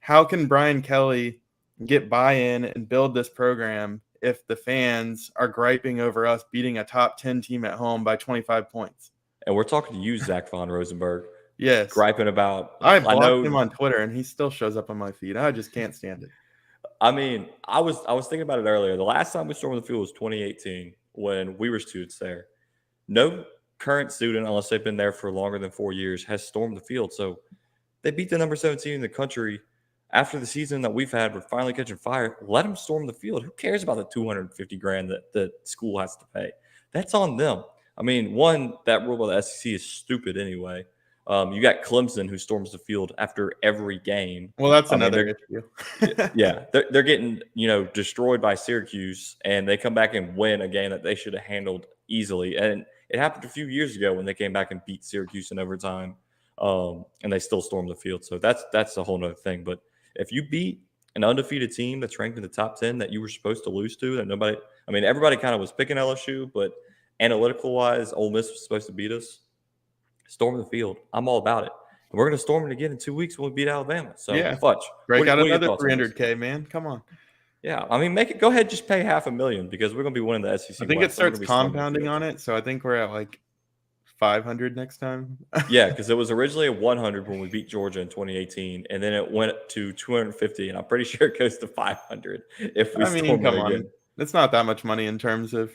how can Brian Kelly get buy-in and build this program if the fans are griping over us beating a top 10 team at home by 25 points? And we're talking to you, Zach Von Rosenberg. Yes. Griping about. I blocked him on Twitter, and he still shows up on my feed. I just can't stand it. I mean, I was thinking about it earlier. The last time we stormed the field was 2018. when we were students there. No current student, unless they've been there for longer than 4 years, has stormed the field. So they beat the number 17 in the country. After the season that we've had, we're finally catching fire. Let them storm the field. Who cares about the 250 grand that the school has to pay? That's on them. I mean, one, that rule by the SEC is stupid anyway. You got Clemson who storms the field after every game. Well, that's I mean, another issue. yeah, they're getting destroyed by Syracuse, and they come back and win a game that they should have handled easily. And it happened a few years ago when they came back and beat Syracuse in overtime, and they still stormed the field. So that's a whole nother thing. But if you beat an undefeated team that's ranked in the top 10 that you were supposed to lose to, that nobody, I mean, everybody kind of was picking LSU, but analytical wise, Ole Miss was supposed to beat us. Storm the field. I'm all about it. And we're going to storm it again in 2 weeks when we beat Alabama. So, Yeah. Fudge. Break out what are your another thoughts on this? $300K, man. Come on. Yeah, I mean, go ahead, just pay $500,000 because we're going to be winning the SEC. I think West, it so we're starts gonna be storming the compounding field. on it, so I think we're at like 500 next time. Yeah, because it was originally at 100 when we beat Georgia in 2018, and then it went to 250, and I'm pretty sure it goes to 500 if we I mean, storm come it on. again. It's not that much money in terms of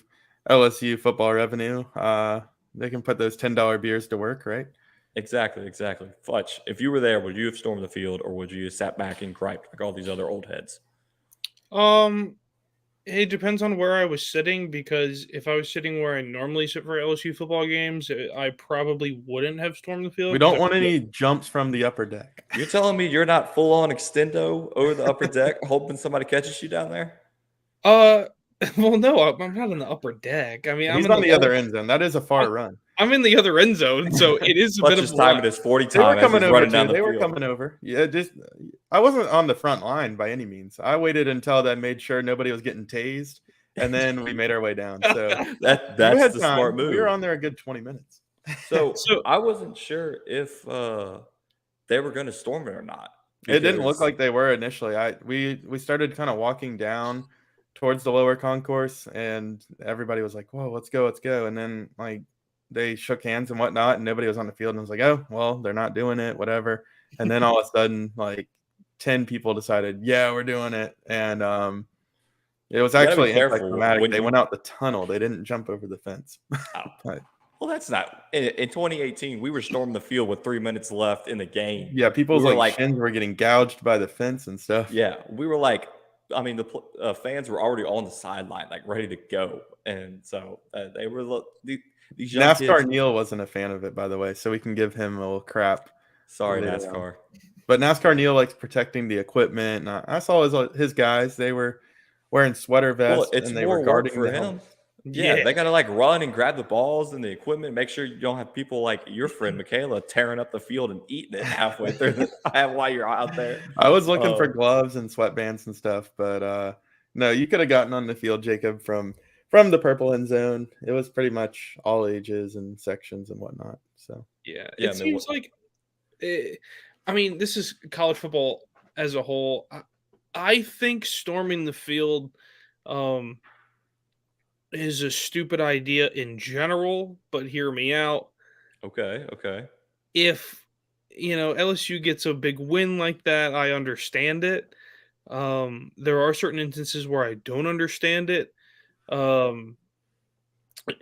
LSU football revenue. They can put those $10 beers to work, right? Exactly. Fletch, if you were there, would you have stormed the field, or would you have sat back and griped like all these other old heads? It depends on where I was sitting, because if I was sitting where I normally sit for LSU football games, I probably wouldn't have stormed the field. We don't want any jumps from the upper deck. You're telling me you're not full on extendo over the upper deck, hoping somebody catches you down there? Well, no, I'm not in the upper deck. I mean, He's I'm on in the other end zone. That is a far run. I'm in the other end zone, so it is a bit of Fletch's a time lot. at his 40 They were time as coming he's over running too. down the They were field. coming over. Yeah, I wasn't on the front line by any means. I waited until they made sure nobody was getting tased, and then we made our way down. So that's we had the time. smart move. We were on there a good 20 minutes. So I wasn't sure if they were going to storm it or not. It didn't look because- like they were initially. We started kind of walking down towards the lower concourse, and everybody was like, "Whoa, let's go!" And then like they shook hands and whatnot, and nobody was on the field. And I was like, "Oh, well, they're not doing it, whatever." And then all of a sudden, like 10 people decided, "Yeah, we're doing it," and it was gotta be actually careful anticlimactic. when They you- went out the tunnel. They didn't jump over the fence. But, Well, that's not. In 2018, we were storming the field with 3 minutes left in the game. yeah, people's We were like shins were getting gouged by the fence and stuff. Yeah, we were like, I mean, the fans were already on the sideline, like ready to go, and so they were these young NASCAR kids. Neil wasn't a fan of it, by the way, so we can give him a little crap. Sorry, Yeah. NASCAR. But NASCAR Neil likes protecting the equipment. And I saw his guys; they were wearing sweater vests Well, it's and they more were work guarding for the him. helmets. Yeah, they gotta like run and grab the balls and the equipment. Make sure you don't have people like your friend Michaela tearing up the field and eating it halfway through while you're out there. I was looking for gloves and sweatbands and stuff, but no, you could have gotten on the field, Jacob, from the purple end zone. It was pretty much all ages and sections and whatnot. So Yeah, Yeah, it I mean, seems like. I mean, this is college football as a whole. I think storming the field is a stupid idea in general, but hear me out. Okay. If LSU gets a big win like that, I understand it. There are certain instances where I don't understand it.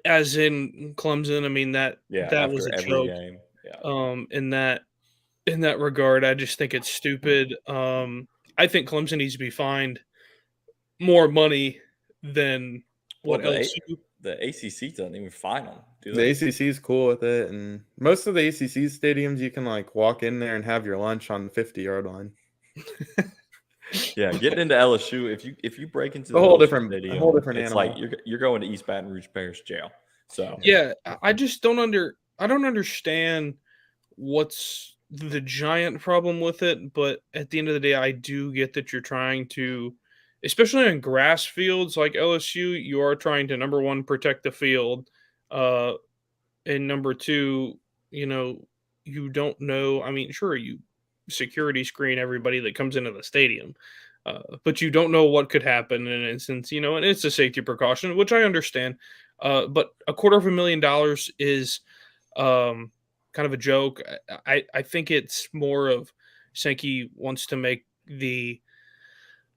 As in Clemson, I mean that was After a every joke. game. Yeah. In that regard, I just think it's stupid. I think Clemson needs to be fined more money than what Well, LSU. the ACC doesn't even fine them, do the they? ACC is cool with it, and most of the ACC stadiums you can like walk in there and have your lunch on the 50-yard line. Yeah, getting into LSU, if you break into A whole LSU different it's animal. like you're going to East Baton Rouge Parish Jail. So Yeah, I just don't understand what's the giant problem with it, but at the end of the day, I do get that you're trying to, especially on grass fields like LSU, you are trying to, number one, protect the field, and number two, you don't know. I mean, sure, you security screen everybody that comes into the stadium, but you don't know what could happen in an instance, and it's a safety precaution, which I understand. But $250,000 is kind of a joke. I think it's more of Sankey wants to make the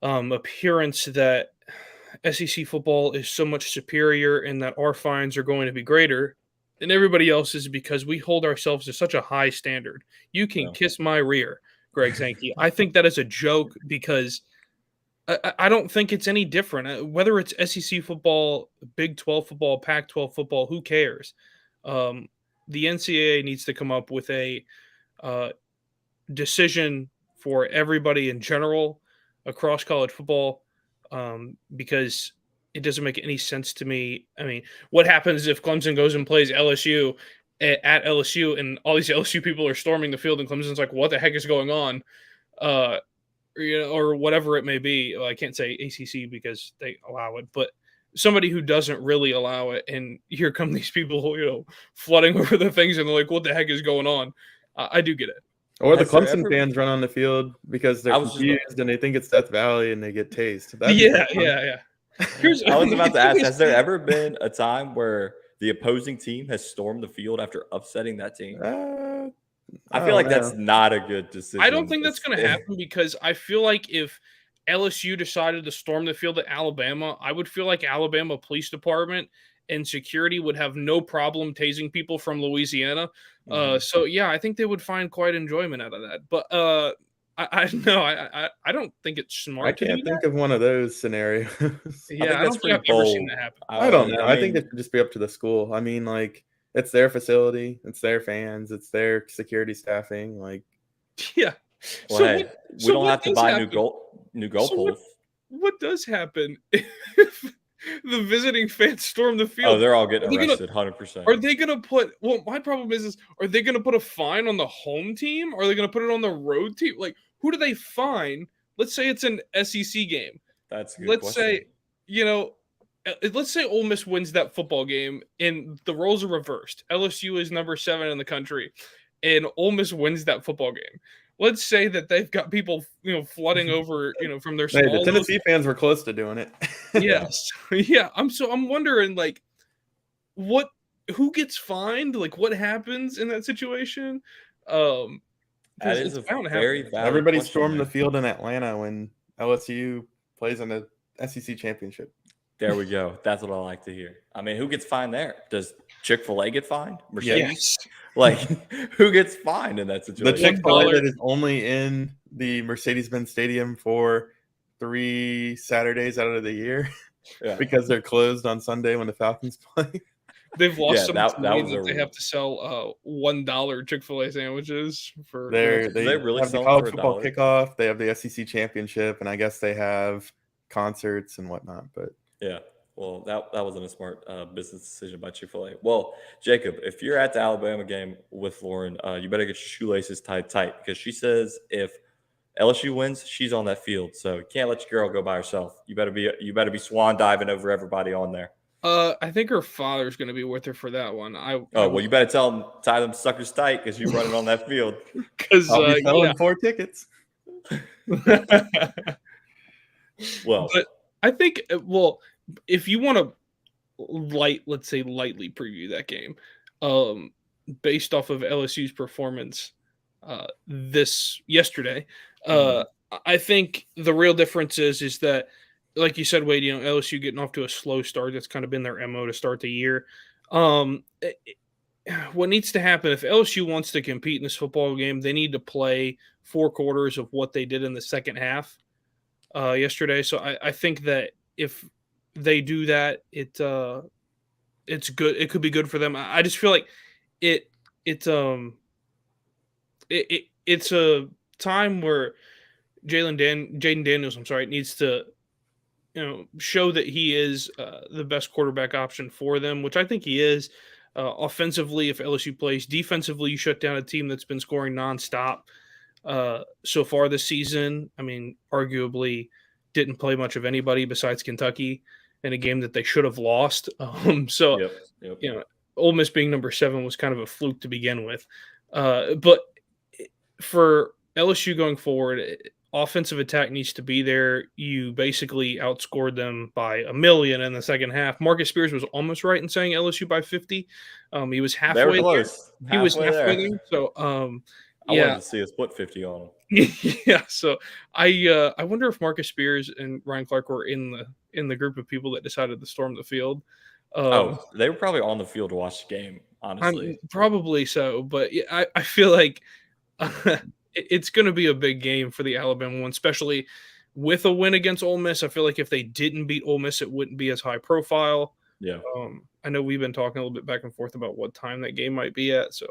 appearance that SEC football is so much superior and that our fines are going to be greater than everybody else's because we hold ourselves to such a high standard. You can No. kiss my rear, Greg Sankey. I think that is a joke because I don't think it's any different. Whether it's SEC football, Big 12 football, Pac 12 football, who cares? The NCAA needs to come up with a decision for everybody in general across college football because it doesn't make any sense to me. I mean, what happens if Clemson goes and plays LSU at LSU and all these LSU people are storming the field and Clemson's like, what the heck is going on? Or whatever it may be. Well, I can't say ACC because they allow it, but somebody who doesn't really allow it, and here come these people, flooding over the things, and they're like, "What the heck is going on?" I do get it. Or the Has there Clemson ever- fans run on the field because they're I was just confused and they think it's Death Valley and they get tased. Yeah. I was about to ask, has there ever been a time where the opposing team has stormed the field after upsetting that team? I feel like that's not a good decision. I don't think that's going to happen because I feel like if LSU decided to storm the field at Alabama, I would feel like Alabama Police Department and security would have no problem tasing people from Louisiana. So yeah, I think they would find quite enjoyment out of that. But I don't think it's smart. I can't think of one of those scenarios. Yeah, I don't think I've ever seen that happen. I don't know. I think it should just be up to the school. I mean, like, it's their facility, it's their fans, it's their security staffing. Like, yeah. Well, hey, we don't have to buy new goalposts. What does happen if the visiting fans storm the field? Oh, they're all getting arrested, 100%. Are they going to put? Well, my problem is, are they going to put a fine on the home team? Or are they going to put it on the road team? Like, who do they fine? Let's say it's an SEC game. That's a good Let's question. say, let's say Ole Miss wins that football game and the roles are reversed. LSU is number 7 in the country, and Ole Miss wins that football game. Let's say that they've got people, flooding over, from their small. Hey, the Tennessee fans were close to doing it. Yes, yeah. I'm wondering, like, who gets fined? Like, what happens in that situation? That is a very valid Everybody question, stormed man. the field in Atlanta when LSU plays in the SEC championship. There we go. That's what I like to hear. I mean, who gets fined there? Does Chick-fil-A get fined? Mercedes? Yes. Like, who gets fined in that The situation? Chick-fil-A that is only in the Mercedes-Benz Stadium for 3 Saturdays out of the year because they're closed on Sunday when the Falcons play. They've lost so much money was that they have to sell $1 Chick-fil-A sandwiches for. They really have the sell college for football $1? kickoff. They have the SEC championship, and I guess they have concerts and whatnot. But Yeah. Well, that wasn't a smart business decision by Chick-fil-A. Well, Jacob, if you're at the Alabama game with Lauren, you better get your shoelaces tied tight because she says if LSU wins, she's on that field. So you can't let your girl go by herself. You better be swan diving over everybody on there. I think her father's going to be with her for that one. Well, you better tell them, tie them suckers tight because you're running on that field. Because I'll be selling 4 tickets. Well, but I think, if you want to let's say lightly preview that game, based off of LSU's performance yesterday, I think the real difference is that, like you said, Wade, LSU getting off to a slow start. That's kind of been their MO to start the year. What needs to happen if LSU wants to compete in this football game, they need to play 4 quarters of what they did in the second half yesterday. So I think that if they do that, it's good. It could be good for them. I just feel like it's a time where Jaden Daniels, needs to show that he is the best quarterback option for them, which I think he is. Offensively, if LSU plays, defensively, you shut down a team that's been scoring nonstop so far this season. I mean, arguably didn't play much of anybody besides Kentucky in a game that they should have lost. Ole Miss being number 7 was kind of a fluke to begin with. But for LSU going forward, offensive attack needs to be there. You basically outscored them by 1 million in the second half. Marcus Spears was almost right in saying LSU by 50. He was halfway close. there. He was halfway there. So I wanted Yeah. to see us put 50 on them. Yeah, so I wonder if Marcus Spears and Ryan Clark were in the group of people that decided to storm the field. Oh, they were probably on the field to watch the game, I'm honestly. probably so, but yeah, I feel like it's going to be a big game for the Alabama one, especially with a win against Ole Miss. I feel like if they didn't beat Ole Miss, it wouldn't be as high profile. Yeah. I know we've been talking a little bit back and forth about what time that game might be at, so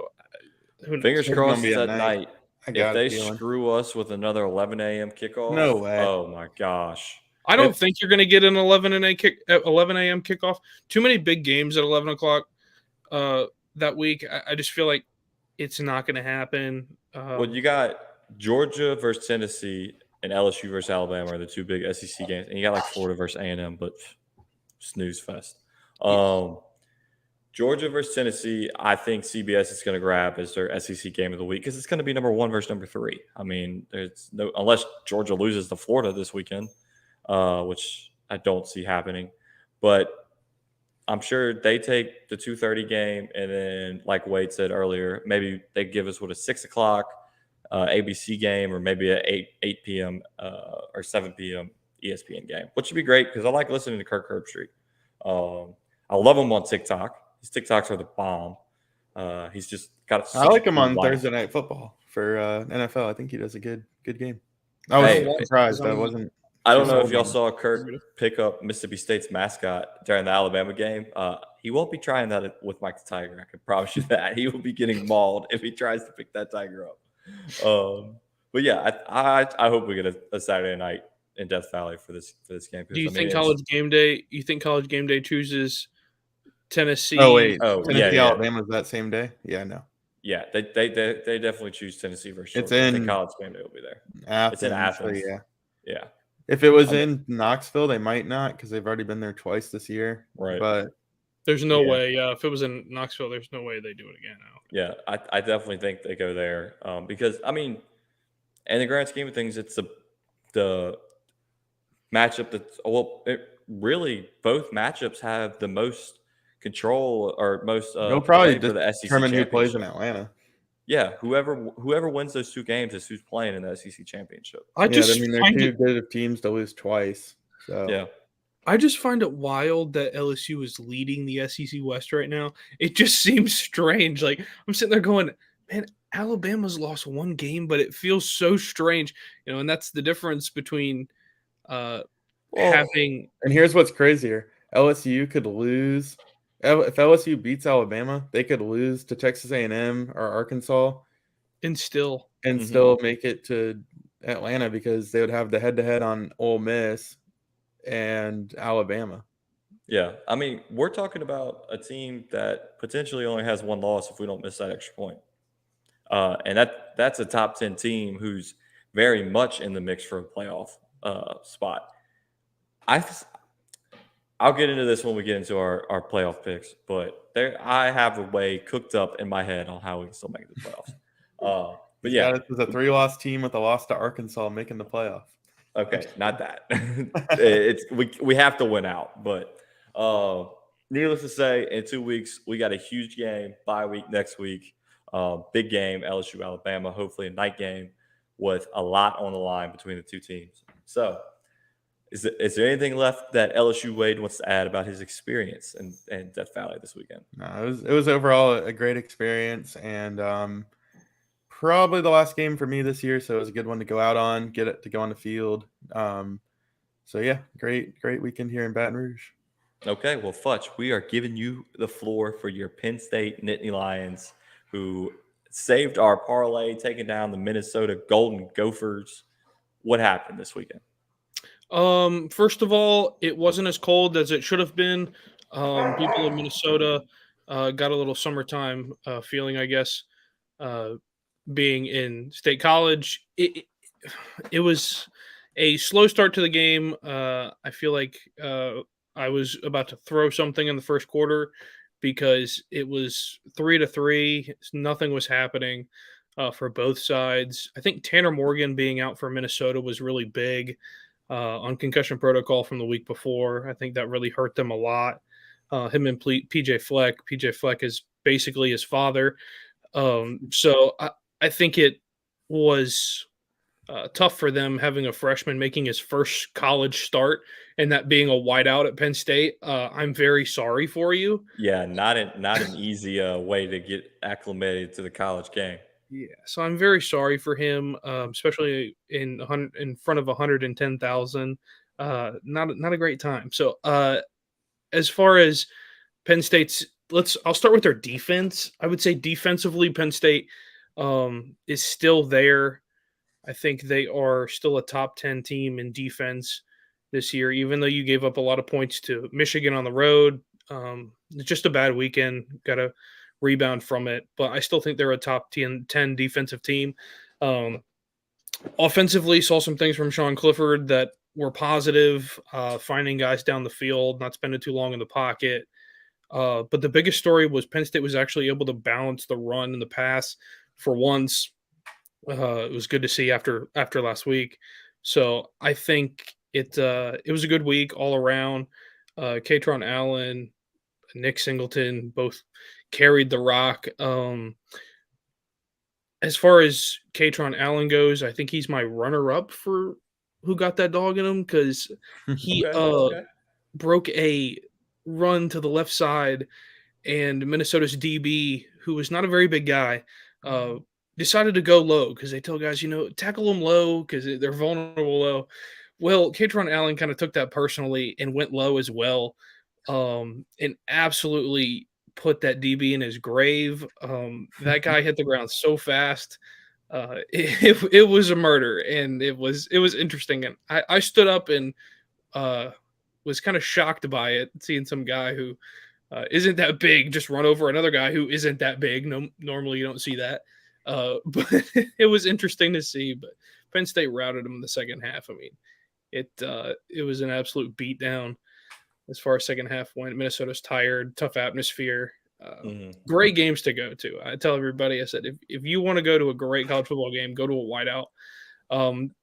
who knows? Fingers It's gonna crossed be at that night. night. I If got a they feeling. screw us with another 11 a.m. kickoff, No way. Oh my gosh. I don't It's- think you're going to get an 11 a.m. kickoff. Too many big games at 11 o'clock that week. I just feel like it's not going to happen. Well, you got Georgia versus Tennessee and LSU versus Alabama are the two big SEC games, and you got like Florida versus A&M, but snooze fest. Georgia versus Tennessee, I think CBS is going to grab as their SEC game of the week because it's going to be number 1 versus number 3. I mean, there's no unless Georgia loses to Florida this weekend, which I don't see happening, but I'm sure they take the 2:30 game, and then, like Wade said earlier, maybe they give us a 6 o'clock ABC game, or maybe a 8 p.m. Or 7 p.m. ESPN game, which would be great because I like listening to Kirk Herbstreit. I love him on TikTok. His TikToks are the bomb. He's just got. I like him cool on life. Thursday Night Football for NFL. I think he does a good game. I was Hey, surprised. I wasn't. I don't too know if sold y'all on him. saw Kirk pick up Mississippi State's mascot during the Alabama game. He won't be trying that with Mike the Tiger. I can promise you that. He will be getting mauled if he tries to pick that Tiger up. But yeah, I hope we get a Saturday night in Death Valley for this game. Do you think College Game Day? You think College Game Day chooses Tennessee? Oh wait, Oh, Tennessee, yeah. Alabama's that same day. Yeah, no. Yeah, they definitely choose Tennessee versus It's Georgia. I think in College Game Day will be there. Athens, It's in Athens. So yeah. Yeah. If it was in Knoxville, they might not because they've already been there twice this year. Right. But there's no yeah. way. If it was in Knoxville, there's no way they do it again now. Yeah, I definitely think they go there because, I mean, in the grand scheme of things, it's the matchup that's really both matchups have the most control or most they'll probably play for the SEC determine who plays in championship. Atlanta. Yeah, whoever wins those 2 games is who's playing in the SEC championship. I mean, they're too good of teams to lose twice. So Yeah. I just find it wild that LSU is leading the SEC West right now. It just seems strange. Like, I'm sitting there going, man, Alabama's lost 1 game, but it feels so strange, and that's the difference between having. And here's what's crazier: LSU could lose. If LSU beats Alabama, they could lose to Texas A&M or Arkansas, and still make it to Atlanta because they would have the head-to-head on Ole Miss and Alabama. Yeah, I mean, we're talking about a team that potentially only has 1 loss if we don't miss that extra point, and that's a top 10 team who's very much in the mix for a playoff spot. I'll get into this when we get into our playoff picks, but I have a way cooked up in my head on how we can still make the playoffs. But yeah, it was a 3-loss team with a loss to Arkansas making the playoff. Okay, not that. We have to win out, but needless to say, in 2 weeks we got a huge game. Bye week next week, big game, LSU Alabama. Hopefully a night game with a lot on the line between the 2 teams. So, is there anything left that LSU Wade wants to add about his experience in Death Valley this weekend? No, it was overall a great experience, and probably the last game for me this year, so it was a good one to go out on, get it to go on the field. So yeah, great weekend here in Baton Rouge. Okay, well, Futch, we are giving you the floor for your Penn State Nittany Lions, who saved our parlay, taking down the Minnesota Golden Gophers. What happened this weekend? First of all, it wasn't as cold as it should have been. People in Minnesota got a little summertime feeling, I guess, being in State College. It was a slow start to the game. I feel like I was about to throw something in the first quarter because it was 3-3. Nothing was happening for both sides. I think Tanner Morgan being out for Minnesota was really big. On concussion protocol from the week before. I think that really hurt them a lot. Him and PJ Fleck. PJ Fleck is basically his father. So I think it was tough for them having a freshman making his first college start and that being a wideout at Penn State. I'm very sorry for you. Yeah, not an easy way to get acclimated to the college game. Yeah, so I'm very sorry for him, especially in front of 110,000. Not a great time. So as far as Penn State's, I'll start with their defense. I would say defensively, Penn State is still there. I think they are still a top 10 team in defense this year, even though you gave up a lot of points to Michigan on the road. It's just a bad weekend. Got to rebound from it. But I still think they're a top 10 defensive team. Um, Offensively, saw some things from Sean Clifford that were positive, finding guys down the field, not spending too long in the pocket. But the biggest story was Penn State was actually able to balance the run and the pass for once. It was good to see after last week. So I think it was a good week all around. Katron Allen, Nick Singleton both carried the rock. As far as Katron Allen goes, I think he's my runner-up for who got that dog in him because he Okay. broke a run to the left side, and Minnesota's DB, who was not a very big guy, decided to go low because they tell guys, tackle them low because they're vulnerable low. Well, Katron Allen kind of took that personally and went low as well, and absolutely put that DB in his grave. That guy hit the ground so fast. It was a murder, and it was interesting. And I stood up and was kind of shocked by it, seeing some guy who isn't that big just run over another guy who isn't that big. No, normally you don't see that. But it was interesting to see. But Penn State routed them in the second half. I mean, it was an absolute beatdown as far as second half went. Minnesota's tired, tough atmosphere. Great games to go to. I tell everybody, I said, if you want to go to a great college football game, go to a whiteout.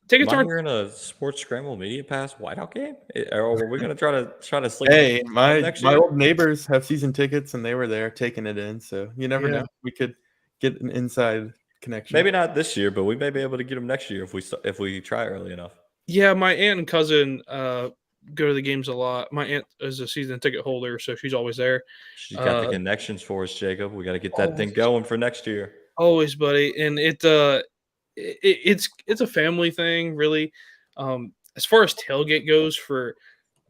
Take a Am I turn. hearing a Sports Scramble Media Pass whiteout game? Or are we gonna try to slink Hey, up my next my year? old neighbors have season tickets, and they were there taking it in. So you never Yeah. know. We could get an inside connection. Maybe not this year, but we may be able to get them next year if we try early enough. Yeah, my aunt and cousin go to the games a lot. My aunt is a season ticket holder, so she's always there. She's got the Uh, connections for us, Jacob. We got to get that thing always, going for next year. always, buddy. And it's a family thing, really. As far as tailgate goes for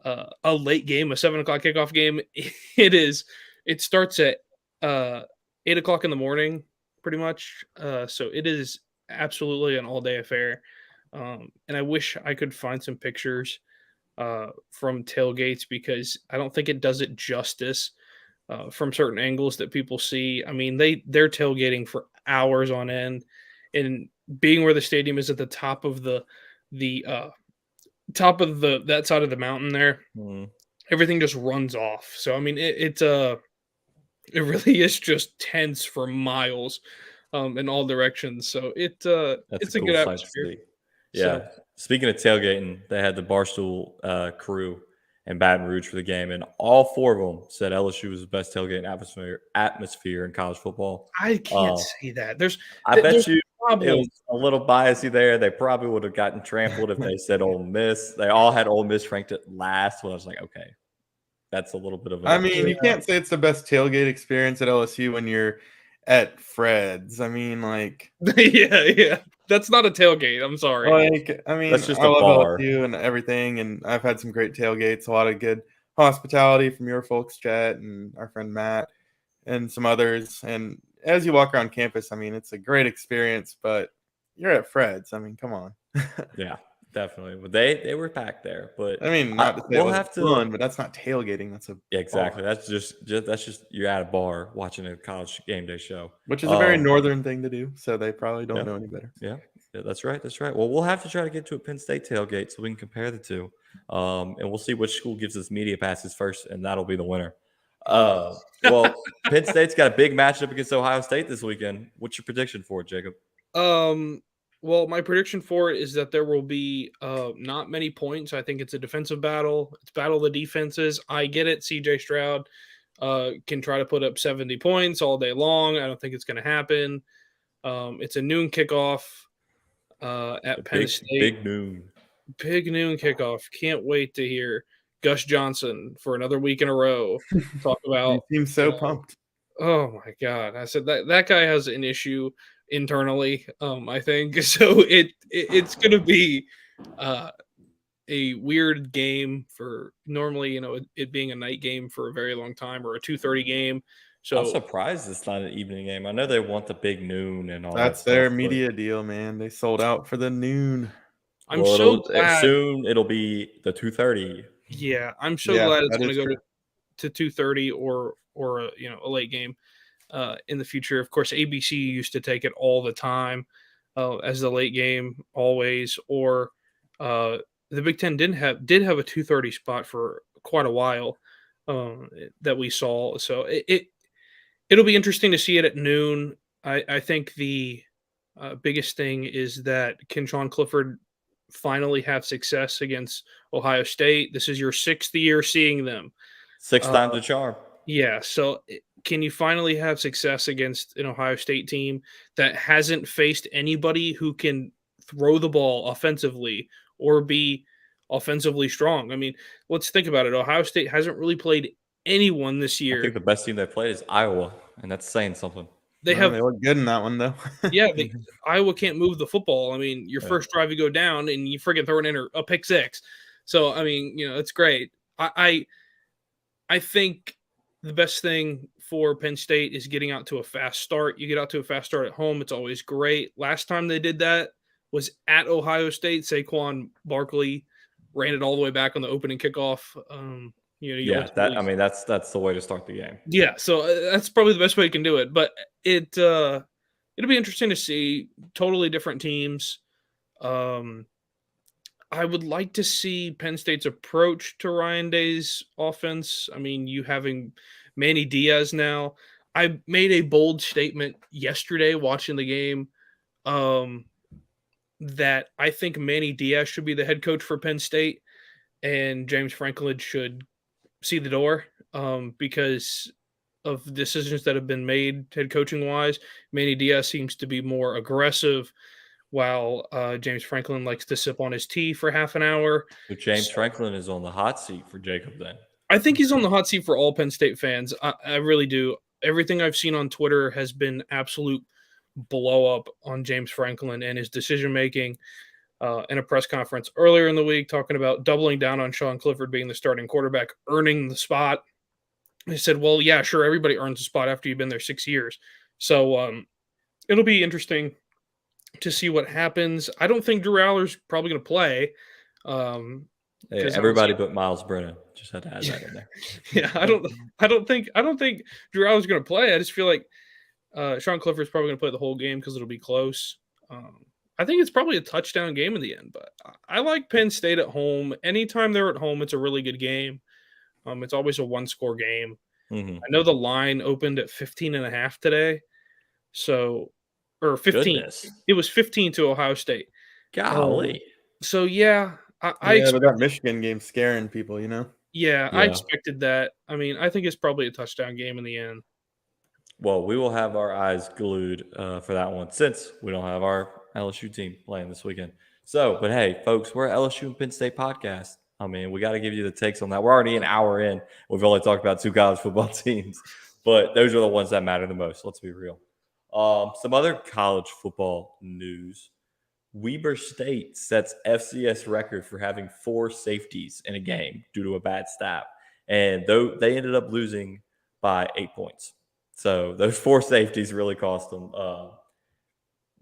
a late game, a 7 o'clock kickoff game, it starts at 8 o'clock in the morning, pretty much. So it is absolutely an all day affair. And I wish I could find some pictures from tailgates because I don't think it does it justice from certain angles that people see. I mean, they're tailgating for hours on end, and being where the stadium is at the top of the top of the that side of the mountain there, Mm, everything just runs off. So I mean, it really is just tense for miles in all directions. So that's a it's a cool good sight to atmosphere. see. So Yeah. Speaking of tailgating, they had the Barstool crew in Baton Rouge for the game, and all four of them said LSU was the best tailgating atmosphere in college football. I can't Uh, say that. I bet There's you a it problem. was a little biasy there. They probably would have gotten trampled if they said Ole Miss. They all had Ole Miss ranked at last. Well, I was like, okay, that's a little bit of I a mean, you can't say it's the best tailgate experience at LSU when you're at Fred's. I mean, Yeah. That's not a tailgate. I'm sorry. I mean, that's just I a love bar. LSU and everything, and I've had some great tailgates, a lot of good hospitality from your folks, Chet, and our friend Matt, and some others. And as you walk around campus, I mean, it's a great experience, but you're at Fred's. I mean, come on. Yeah, definitely. But they were packed there. But I mean, not to say it we'll wasn't have to. fun, but that's not tailgating. That's a Yeah, bar, exactly. That's just you're at a bar watching a college game day show. which is a very northern thing to do. So they probably don't Yeah, know any better. yeah, that's right. That's right. Well, we'll have to try to get to a Penn State tailgate so we can compare the two, and we'll see which school gives us media passes first, and that'll be the winner. Well, Penn State's got a big matchup against Ohio State this weekend. What's your prediction for it, Jacob? Um, well, my prediction for it is that there will be not many points. I think it's a defensive battle. It's battle of the defenses. I get it. CJ Stroud can try to put up 70 points all day long. I don't think it's going to happen. It's a noon kickoff. at Penn State. Big noon. Big noon kickoff. Can't wait to hear Gus Johnson for another week in a row talk You about. seem so pumped. Oh my God! I said that guy has an issue internally. I think so. It's going to be a weird game for normally, it being a night game for a very long time or a 2:30 game. I'm So surprised it's not an evening game. I know they want the big noon and all that That's stuff. their but- media deal, man. They sold out for the noon. I'm so glad. Soon it'll be the 2:30. Yeah, I'm so Yeah, glad it's that going is to go true. to 2:30 or a late game in the future. Of course, ABC used to take it all the time as the late game always. Or the Big Ten did have a 2:30 spot for quite a while that we saw. So it'll be interesting to see it at noon. I think the biggest thing is that can Sean Clifford finally have success against Ohio State? This is your 6th year seeing them. 6 times a charm. Yeah. So can you finally have success against an Ohio State team that hasn't faced anybody who can throw the ball offensively or be offensively strong? I mean, let's think about it. Ohio State hasn't really played anyone this I year. think the best team they played is Iowa, and that's saying something. They Oh, have they look good in that one, though. Yeah, Iowa can't move the football. I mean, your Yeah. first drive you go down and you friggin' throw a pick six. So I mean, it's great. I think the best thing for Penn State is getting out to a fast start. You get out to a fast start at home, it's always great. Last time they did that was at Ohio State. Saquon Barkley ran it all the way back on the opening kickoff. That's the way to start the game. Yeah, so that's probably the best way you can do it. But it'll be interesting to see totally different teams. I would like to see Penn State's approach to Ryan Day's offense. I mean, you having Manny Diaz now. I made a bold statement yesterday watching the game that I think Manny Diaz should be the head coach for Penn State and James Franklin should see the door because of decisions that have been made head coaching wise. Manny Diaz seems to be more aggressive while James Franklin likes to sip on his tea for half an hour. But James Franklin is on the hot seat for Jacob then. I think he's on the hot seat for all Penn State fans. I really do. Everything I've seen on Twitter has been absolute blow up on James Franklin and his decision making. In a press conference earlier in the week, talking about doubling down on Sean Clifford being the starting quarterback, earning the spot. He said, well, yeah, sure, everybody earns a spot after you've been there 6 years. So it'll be interesting to see what happens. I don't think Drew Aller's probably going to play. Hey, everybody but Miles Brennan. Just had to add that in there. Yeah, I don't think Drew Aller's going to play. I just feel like Sean Clifford's probably going to play the whole game because it'll be close. I think it's probably a touchdown game in the end, but I like Penn State at home. Anytime they're at home, it's a really good game. It's always a one-score game. Mm-hmm. I know the line opened at 15.5 today. So, or 15. Goodness. It was 15 to Ohio State. Golly. So, yeah. But that Michigan game scaring people, Yeah, I expected that. I mean, I think it's probably a touchdown game in the end. Well, we will have our eyes glued for that one since we don't have our LSU team playing this weekend. So, but hey, folks, we're LSU and Penn State podcast. I mean, we got to give you the takes on that. We're already an hour in. We've only talked about 2 college football teams, but those are the ones that matter the most. Let's be real. Some other college football news. Weber State sets FCS record for having 4 safeties in a game due to a bad snap. And though they ended up losing by 8 points. So those 4 safeties really cost them.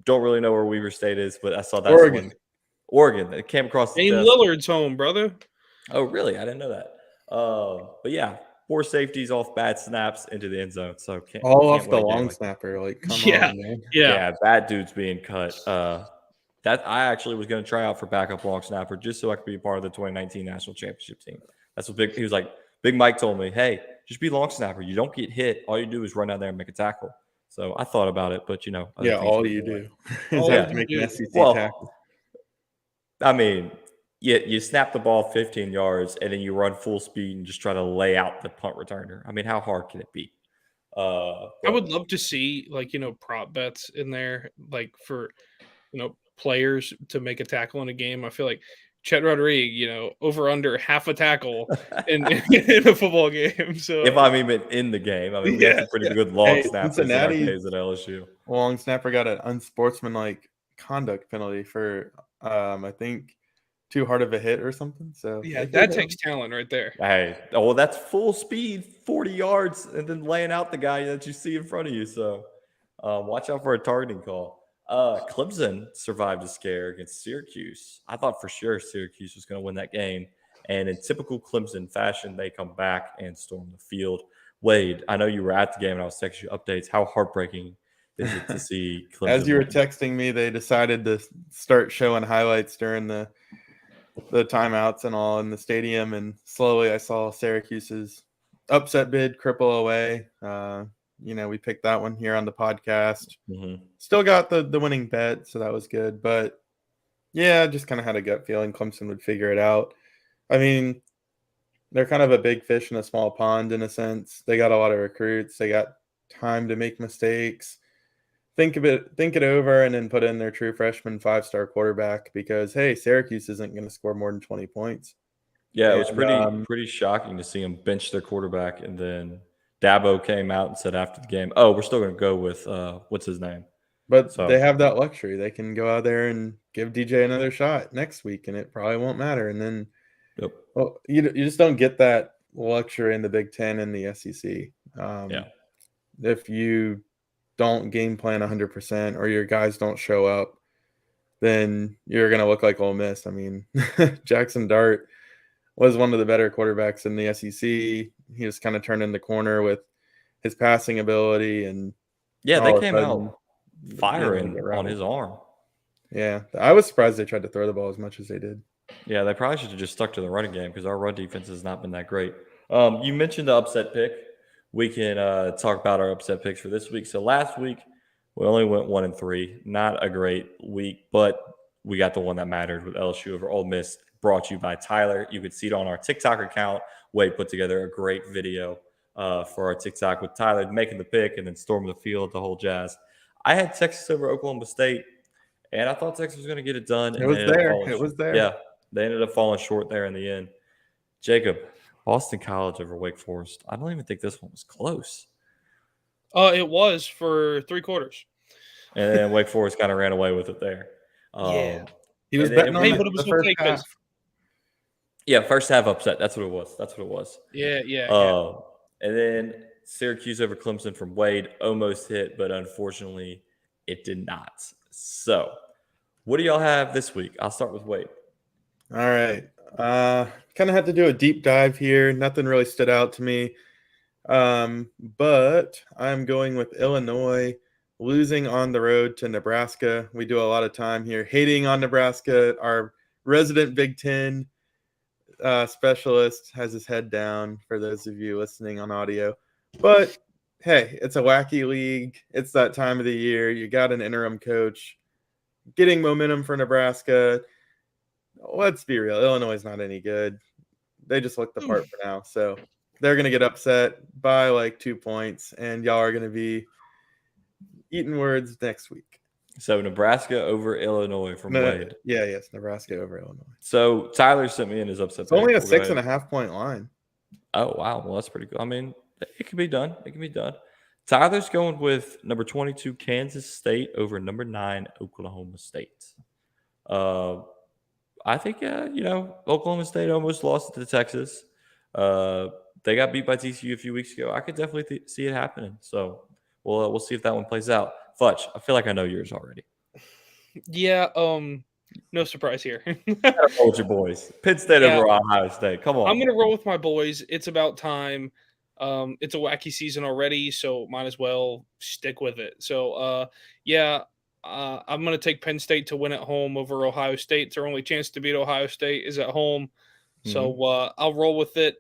Don't really know where Weber State is, but I saw that one. Oregon. It came across the Dame desk. Lillard's home, brother. Oh, really? I didn't know that. But yeah, 4 safeties off bad snaps into the end zone. So can't off the win a game long like snapper. Like, come Yeah. on, man. Yeah. that dude's being cut. That I actually was going to try out for backup long snapper just so I could be a part of the 2019 national championship team. That's what he was like. Big Mike told me, hey, just be long snapper. You don't get hit. All you do is run down there and make a tackle. So I thought about it, but Yeah, all you do is All have you to make do. an SEC Well, tackle. I mean, you snap the ball 15 yards and then you run full speed and just try to lay out the punt returner. I mean, how hard can it be? I would love to see prop bets in there, like for players to make a tackle in a game. I feel like Chet Rodriguez, over under half a tackle in in a football game. So If I'm even in the game, I mean, we had some pretty good long Hey, snappers in our Cincinnati's days at LSU. long snapper got an unsportsmanlike conduct penalty for I think too hard of a hit or something. So yeah, they that could, takes talent right there. Hey, well, that's full speed, 40 yards, and then laying out the guy that you see in front of you. So watch out for a targeting call. Clemson survived a scare against Syracuse. I thought for sure Syracuse was going to win that game. And in typical Clemson fashion, they come back and storm the field. Wade, I know you were at the game and I was texting you updates. How heartbreaking is it to see Clemson As you were win? texting me, they decided to start showing highlights during the timeouts and all in the stadium, and slowly I saw Syracuse's upset bid cripple away. We picked that one here on the podcast. Mm-hmm. Still got the winning bet, so that was good. But yeah, just kind of had a gut feeling Clemson would figure it out. I mean, they're kind of a big fish in a small pond in a sense. They got a lot of recruits. They got time to make mistakes. Think it over, and then put in their true freshman 5-star quarterback because, hey, Syracuse isn't going to score more than 20 points. Yeah, it was pretty shocking to see them bench their quarterback, and then Dabo came out and said after the game, "Oh, we're still going to go with what's his name." But So they have that luxury. They can go out there and give DJ another shot next week, and it probably won't matter. And then, yep. well, you just don't get that luxury in the Big Ten and the SEC. Yeah. If you don't game plan 100% or your guys don't show up, then you're going to look like Ole Miss. I mean, Jackson Dart was one of the better quarterbacks in the SEC. He was kind of turning the corner with his passing ability, and Yeah, all they of a came sudden, out firing on his arm. Yeah, I was surprised they tried to throw the ball as much as they did. Yeah, they probably should have just stuck to the running game because our run defense has not been that great. You mentioned the upset pick. We can talk about our upset picks for this week. So last week we only went 1-3. Not a great week, but we got the one that mattered with LSU over Ole Miss. Brought to you by Tyler. You could see it on our TikTok account. Wade put together a great video for our TikTok with Tyler making the pick and then storming the field, the whole jazz. I had Texas over Oklahoma State, and I thought Texas was going to get it done. It was there. Yeah, they ended up falling short there in the end. Jacob, Boston College over Wake Forest. I don't even think this one was close. It was for 3 quarters. And then Wake Forest kind of ran away with it there. Yeah. He was betting on but it was the first okay half. Yeah, first half upset. That's what it was. Yeah. And then Syracuse over Clemson from Wade almost hit, but unfortunately it did not. So what do y'all have this week? I'll start with Wade. All right. Kind of had to do a deep dive here. Nothing really stood out to me. But I'm going with Illinois losing on the road to Nebraska. We do a lot of time here hating on Nebraska. Our resident Big Ten specialist has his head down for those of you listening on audio. But hey, it's a wacky league. It's that time of the year. You got an interim coach getting momentum for Nebraska. Let's be real. Illinois is not any good. They just look the part for now. So they're going to get upset by like 2 points, and y'all are going to be eating words next week. So Nebraska over Illinois from Wade. Yes, Nebraska over Illinois. So Tyler sent me in his upset. It's only a 6.5 point line. Oh, wow. Well, that's pretty good. I mean, it can be done. Tyler's going with number 22 Kansas State over number 9 Oklahoma State. I think, Oklahoma State almost lost to Texas. They got beat by TCU a few weeks ago. I could definitely see it happening. So we'll see if that one plays out. Fudge, I feel like I know yours already. Yeah, no surprise here. Roll with your boys. Penn State over Ohio State. Come on. I'm going to roll with my boys. It's about time. It's a wacky season already, so might as well stick with it. So, I'm going to take Penn State to win at home over Ohio State. It's their only chance to beat Ohio State is at home. So I'll roll with it.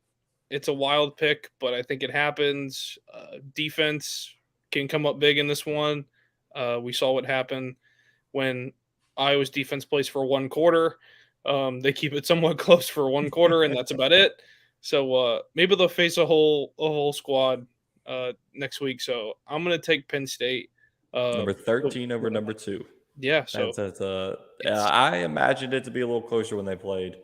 It's a wild pick, but I think it happens. Defense can come up big in this one. We saw what happened when Iowa's defense plays for 1 quarter. They keep it somewhat close for 1 quarter, and that's about it. So maybe they'll face a whole squad next week. So I'm going to take Penn State. Number 13 over number 2. Yeah, so That's it's I imagined it to be a little closer when they played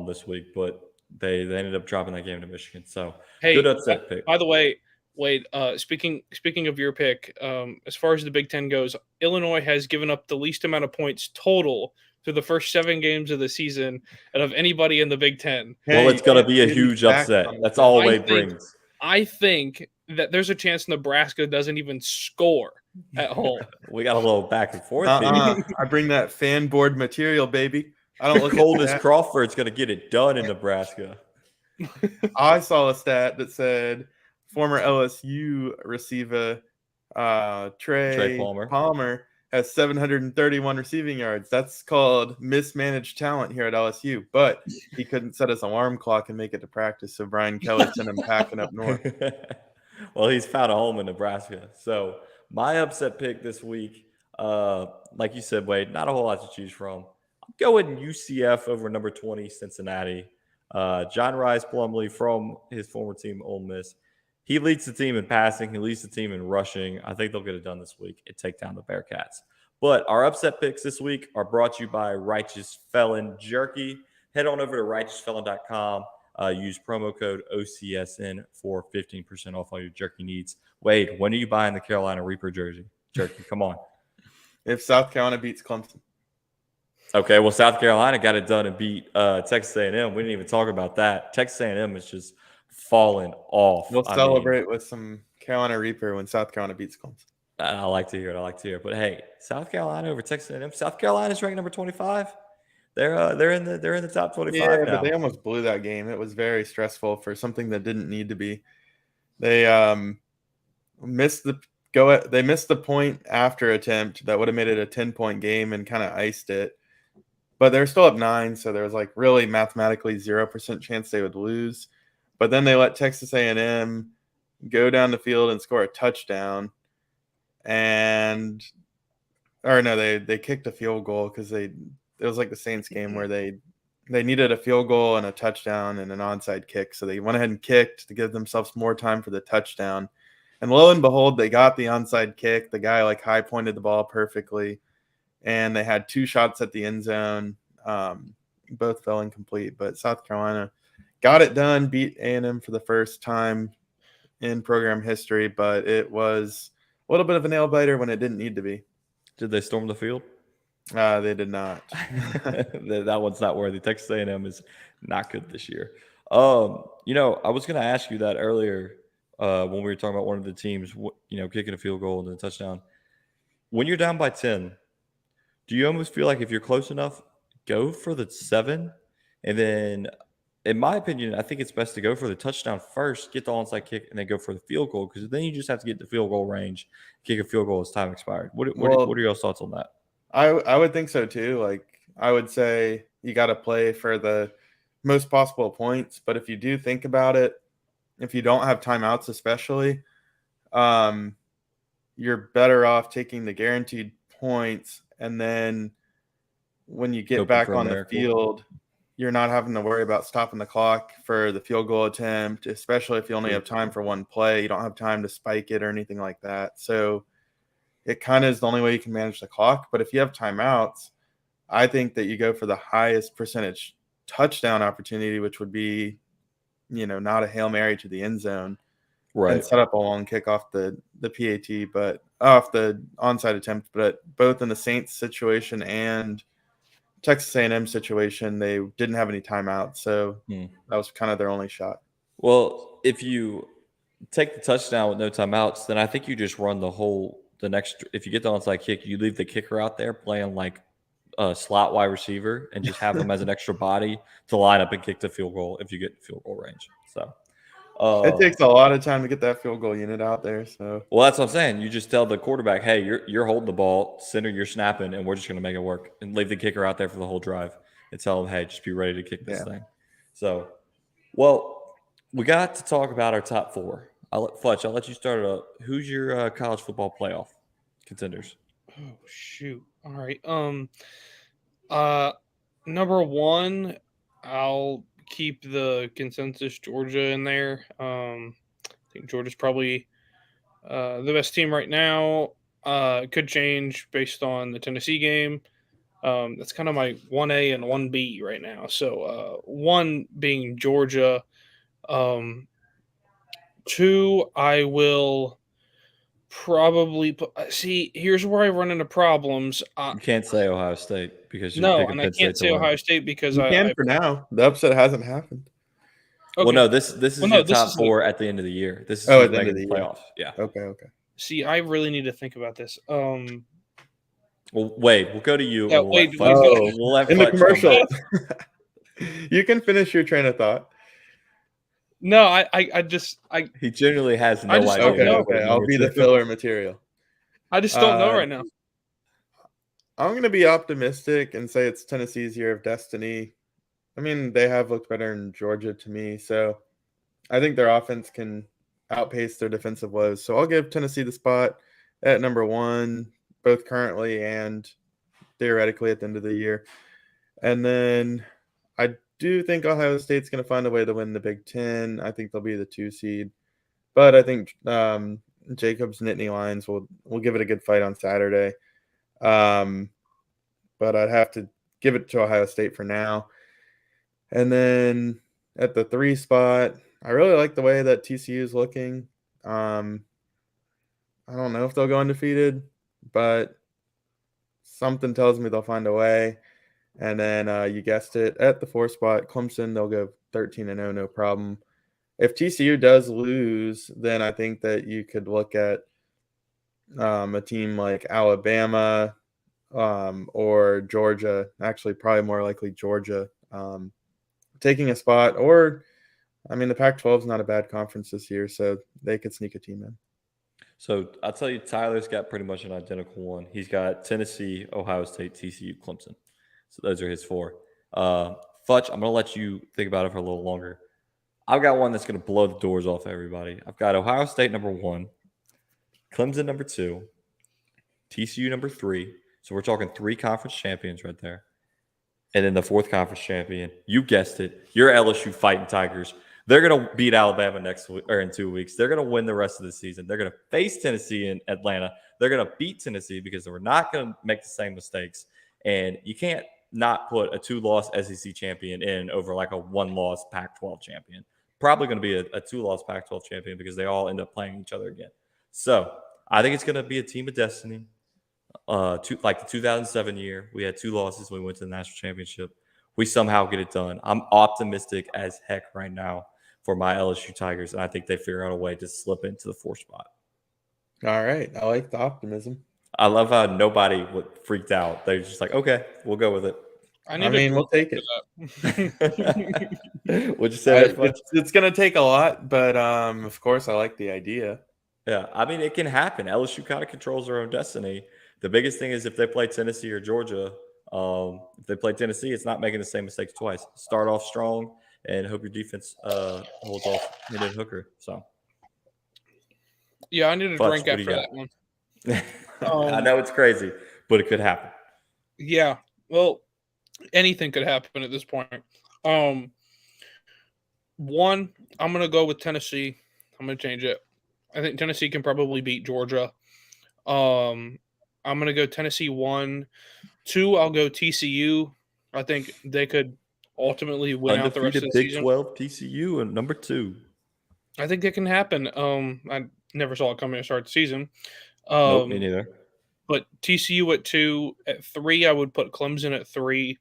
this week, but they ended up dropping that game to Michigan. So good hey. upset pick. By the way, Wade. Speaking of your pick, as far as the Big Ten goes, Illinois has given up the least amount of points total through the first 7 games of the season out of anybody in the Big Ten. Well, Hey, it's going to you be a can't get any huge facts upset. on the That's fence. all I Wade think brings. I think that there's a chance Nebraska doesn't even score at home. We got a little back and forth here. I bring that fan board material, baby. I don't look at Coldest that. Crawford's going to get it done in Nebraska. I saw a stat that said former LSU receiver Trey Trey Palmer. Palmer has 731 receiving yards. That's called mismanaged talent here at LSU. But he couldn't set his alarm clock and make it to practice, so Brian Kelly sent him packing up north. Well, he's found a home in Nebraska. So my upset pick this week, like you said, Wade, not a whole lot to choose from. I'm going UCF over number 20 Cincinnati. John Rice Plumlee from his former team, Ole Miss. He leads the team in passing. He leads the team in rushing. I think they'll get it done this week and take down the Bearcats. But our upset picks this week are brought to you by Righteous Felon Jerky. Head on over to righteousfelon.com. Use promo code OCSN for 15% off all your jerky needs. Wade, when are you buying the Carolina Reaper jerky? Come on. If South Carolina beats Clemson. Okay, well, South Carolina got it done and beat Texas A&M. We didn't even talk about that. Texas A&M is just falling off. We'll I celebrate with some Carolina Reaper when South Carolina beats Clemson. I like to hear it. But hey, South Carolina over Texas A&M. South Carolina's ranked number 25. They're in the top 25 Yeah, now. but they almost blew that game. It was very stressful for something that didn't need to be. They missed the point after attempt that would have made it a 10-point game and kind of iced it. But they're still up 9, so there was like really mathematically 0% chance they would lose. But then they let Texas A&M go down the field and score a touchdown. They kicked a field goal because it was like the Saints game where they needed a field goal and a touchdown and an onside kick. So they went ahead and kicked to give themselves more time for the touchdown. And lo and behold, they got the onside kick. The guy like high pointed the ball perfectly. And they had 2 shots at the end zone. Both fell incomplete, but South Carolina got it done, beat A&M for the first time in program history, but it was a little bit of a nail biter when it didn't need to be. Did they storm the field? They did not. That one's not worthy. Texas A&M is not good this year. I was going to ask you that earlier when we were talking about one of the teams, kicking a field goal and a touchdown. When you're down by 10, do you almost feel like if you're close enough, go for the 7? And then, in my opinion, I think it's best to go for the touchdown first, get the onside kick, and then go for the field goal because then you just have to get the field goal range, kick a field goal as time expired. What are your thoughts on that? I would think so too. Like I would say you got to play for the most possible points. But if you do think about it, if you don't have timeouts, especially, you're better off taking the guaranteed points. And then when you get back on the field, you're not having to worry about stopping the clock for the field goal attempt, especially if you only have time for one play. You don't have time to spike it or anything like that. So it kind of is the only way you can manage the clock. But if you have timeouts, I think that you go for the highest percentage touchdown opportunity, which would be, not a Hail Mary to the end zone, right? And set up a long kick off the PAT, but off the onside attempt. But both in the Saints situation and Texas A&M situation, they didn't have any timeouts, so that was kind of their only shot. Well, if you take the touchdown with no timeouts, then I think you just run if you get the onside kick, you leave the kicker out there playing like a slot wide receiver and just have him as an extra body to line up and kick the field goal if you get field goal range. So it takes a lot of time to get that field goal unit out there. So that's what I'm saying. You just tell the quarterback, hey, you're holding the ball, center, you're snapping, and we're just going to make it work, and leave the kicker out there for the whole drive and tell him, hey, just be ready to kick this thing. So, we got to talk about our top 4. Fletch, I'll let you start it up. Who's your college football playoff contenders? Oh shoot! All right. Number 1, I'll keep the consensus Georgia in there. I think Georgia's probably the best team right now. Could change based on the Tennessee game. That's kind of my 1A and 1B right now. So 1 being Georgia. 2, I will probably put. See, here's where I run into problems. You can't say Ohio State because you're No, picking and I Penn can't State to say win. Ohio State because You can I for now. The upset hasn't happened. okay. Well, no, this is Well, your no, this top is 4 at the end of the year. This is Oh, who's at the end making of the the year. playoffs. Yeah. Okay. See, I really need to think about this. Well, wait, we'll go to you. Yeah, And we'll wait, let wait, Fudge, go- Oh, we'll let in the Fudge come commercial. back. You can finish your train of thought. No, I just He generally has I no just idea. don't Okay, know. okay. I'll be the filler material. I just don't know Uh, right now. I'm going to be optimistic and say it's Tennessee's year of destiny. I mean, they have looked better in Georgia to me, so I think their offense can outpace their defensive woes. So I'll give Tennessee the spot at number 1, both currently and theoretically at the end of the year. And then I do think Ohio State's going to find a way to win the Big Ten. I think they'll be the 2 seed, but I think Jacobs Nittany Lions will give it a good fight on Saturday. But I'd have to give it to Ohio State for now. And then at the 3 spot, I really like the way that TCU is looking. I don't know if they'll go undefeated, but something tells me they'll find a way. And then you guessed it, at the 4 spot, Clemson, they'll go 13-0, no problem. If TCU does lose, then I think that you could look at a team like Alabama or Georgia, actually probably more likely Georgia, taking a spot. Or, I mean, the Pac-12 is not a bad conference this year, so they could sneak a team in. So I'll tell you, Tyler's got pretty much an identical one. He's got Tennessee, Ohio State, TCU, Clemson. So those are his 4. Futch, I'm going to let you think about it for a little longer. I've got one that's going to blow the doors off everybody. I've got Ohio State number 1, Clemson number 2, TCU number 3. So we're talking 3 conference champions right there. And then the 4th conference champion, you guessed it, your LSU Fighting Tigers. They're going to beat Alabama next week or in 2 weeks. They're going to win the rest of the season. They're going to face Tennessee in Atlanta. They're going to beat Tennessee because we're not going to make the same mistakes. And you can't not put a 2-loss SEC champion in over like a 1-loss Pac-12 champion. Probably going to be a 2-loss Pac-12 champion because they all end up playing each other again. So I think it's going to be a team of destiny. Like the 2007 year, we had 2 losses. We went to the national championship. We somehow get it done. I'm optimistic as heck right now for my LSU Tigers, and I think they figure out a way to slip into the 4th spot. All right. I like the optimism. I love how nobody freaked out. They're just like, okay, we'll go with it. I mean, we'll take it. What'd you say? It's going to take a lot, but of course, I like the idea. Yeah, I mean, it can happen. LSU kind of controls their own destiny. The biggest thing is if they play Tennessee or Georgia, if they play Tennessee, it's not making the same mistakes twice. Start off strong and hope your defense holds off Hendon Hooker. So, Yeah, I need a drink after that one. I know it's crazy, but it could happen. Yeah, well, anything could happen at this point. 1, I'm going to go with Tennessee. I'm going to change it. I think Tennessee can probably beat Georgia. I'm going to go Tennessee 1. 2, I'll go TCU. I think they could ultimately win out the rest of the Big season. 12 TCU and number 2. I think it can happen. I never saw it coming to start the season. Nope, me neither. But TCU at 2. At 3, I would put Clemson at 3.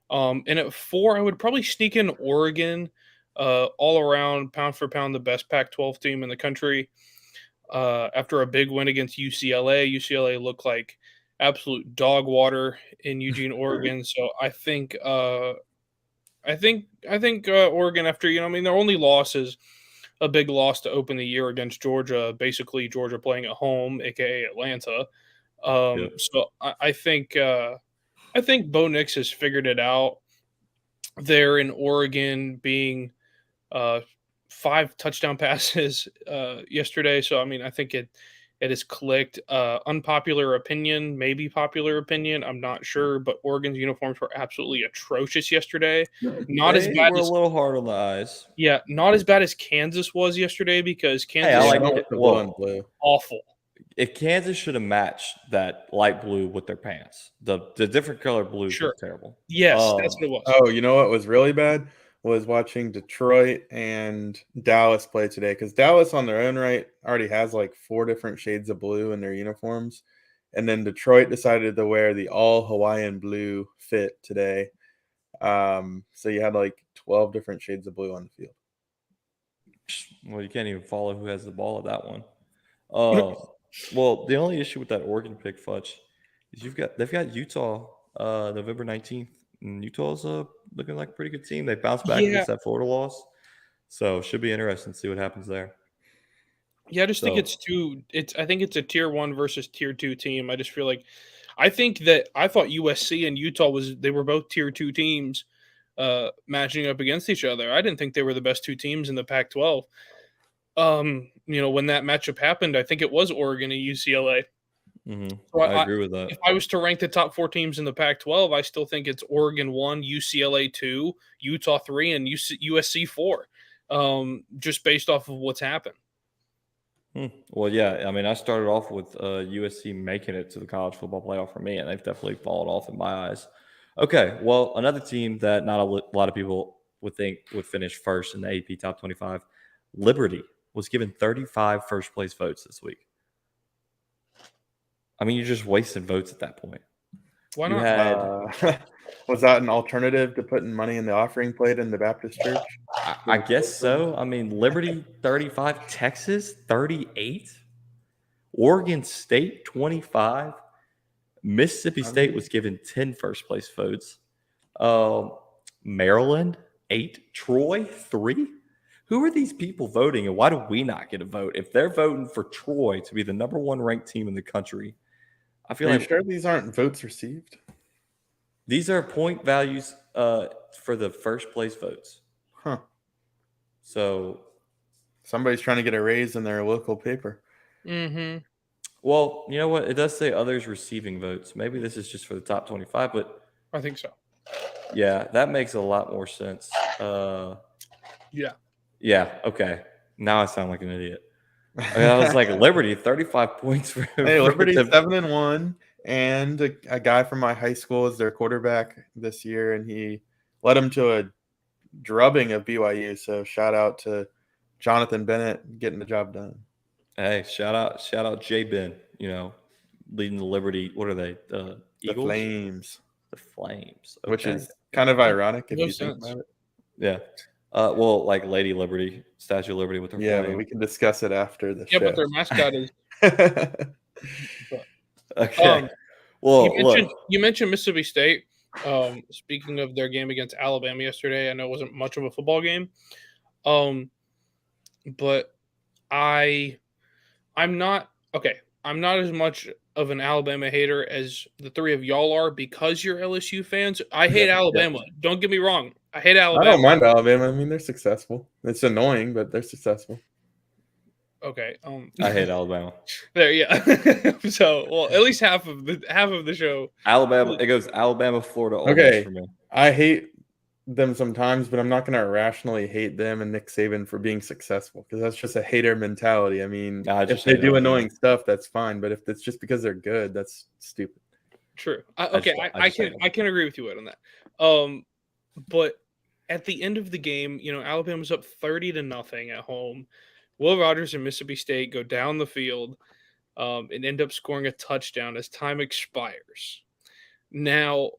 And at 4, I would probably sneak in Oregon. All around, pound for pound, the best Pac-12 team in the country. After a big win against UCLA, UCLA looked like absolute dog water in Eugene, Oregon. So I think Oregon, after their only loss is a big loss to open the year against Georgia. Basically, Georgia playing at home, aka Atlanta. So I think Bo Nix has figured it out. There in Oregon, being 5 touchdown passes yesterday. So I mean, I think it has clicked. Unpopular opinion, maybe popular opinion, I'm not sure. But Oregon's uniforms were absolutely atrocious yesterday. Not as bad. We're a little hard on the eyes. Yeah, not as bad as Kansas was yesterday because Kansas I like it. Blue. awful. if Kansas should have matched that light blue with their pants. The different color blues Sure. look terrible. Yes, that's what it was. Oh, you know what was really bad was watching Detroit and Dallas play today, because Dallas on their own right already has like 4 different shades of blue in their uniforms, and then Detroit decided to wear the all Hawaiian blue fit today. So you had like 12 different shades of blue on the field. Well, you can't even follow who has the ball at that one. Well, the only issue with that Oregon pick, Fudge, is they've got Utah November 19th, and Utah's looking like a pretty good team. They bounced back Yeah. against that Florida loss, so should be interesting to see what happens there. Yeah, I just think I think it's a tier 1 versus tier 2 team. I just feel like I thought USC and Utah they were both tier 2 teams matching up against each other. I didn't think they were the best 2 teams in the Pac-12. When that matchup happened, I think it was Oregon and UCLA. Mm-hmm. So I agree with that. If I was to rank the top 4 teams in the Pac-12, I still think it's Oregon 1, UCLA 2, Utah 3, and USC 4, just based off of what's happened. Well, yeah. I mean, I started off with USC making it to the college football playoff for me, and they've definitely fallen off in my eyes. Okay, well, another team that not a lot of people would think would finish first in the AP Top 25, Liberty, was given 35 first-place votes this week. I mean, you're just wasting votes at that point. Why You not? had, Was that an alternative to putting money in the offering plate in the Baptist church? I guess so. I mean, Liberty 35, Texas 38, Oregon State 25, Mississippi State was given 10 first-place votes, Maryland 8, Troy 3. Who are these people voting, and why do we not get a vote? If they're voting for Troy to be the number 1 ranked team in the country, I feel Are you like sure these aren't votes received? these are point values for the first place votes. Huh. So Somebody's trying to get a raise in their local paper. Mm-hmm. well, you know what? It does say others receiving votes. Maybe this is just for the top 25, but I think so. yeah, that makes a lot more sense. Yeah. Yeah, okay. Now I sound like an idiot. I mean, I was like, Liberty, 35 points for Hey, Liberty's them. 7-1, and a guy from my high school is their quarterback this year, and he led them to a drubbing of BYU. So shout out to Jonathan Bennett getting the job done. Hey, shout out Jay Ben, leading the Liberty. What are they? The Eagles? Flames. The Flames. Which Okay. is kind of ironic if No you think sense. about it. Yeah. Well, like Lady Liberty, Statue of Liberty with her Yeah, flame. but we can discuss it after the Yeah, show. but their mascot is. Okay. Well, You mentioned Mississippi State. Speaking of their game against Alabama yesterday, I know it wasn't much of a football game, but I'm not as much of an Alabama hater as the 3 of y'all are because you're LSU fans. I hate Alabama. Don't get me wrong. I hate Alabama. I don't mind Alabama. I mean, they're successful. It's annoying, but they're successful. Okay. I hate Alabama. There, yeah. So, well, at least half of the show. Alabama. It goes Alabama, Florida, Ole Miss Okay. for me. I hate them sometimes, but I'm not going to irrationally hate them and Nick Saban for being successful, because that's just a hater mentality. I mean, if they do annoying stuff, that's fine, but if it's just because they're good, that's stupid. True. I can agree with you on that. But at the end of the game, Alabama's up 30-0 at home. Will Rogers and Mississippi State go down the field and end up scoring a touchdown as time expires. Now,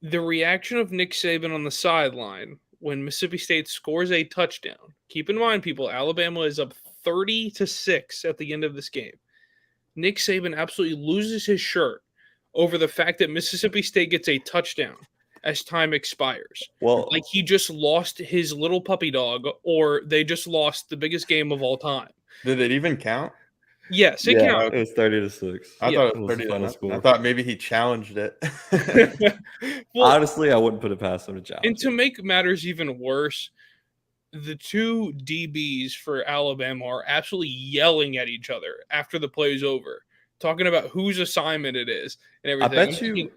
the reaction of Nick Saban on the sideline when Mississippi State scores a touchdown. Keep in mind, people, Alabama is up 30-6 at the end of this game. Nick Saban absolutely loses his shirt over the fact that Mississippi State gets a touchdown as time expires. Well, like he just lost his little puppy dog, or they just lost the biggest game of all time. Did it even count? Yes, it counted. It was 30-6. I thought it was 30-0. I thought maybe he challenged it. Well, honestly, I wouldn't put it past him to challenge. And to make matters even worse, the 2 DBs for Alabama are absolutely yelling at each other after the play is over, talking about whose assignment it is and everything. I bet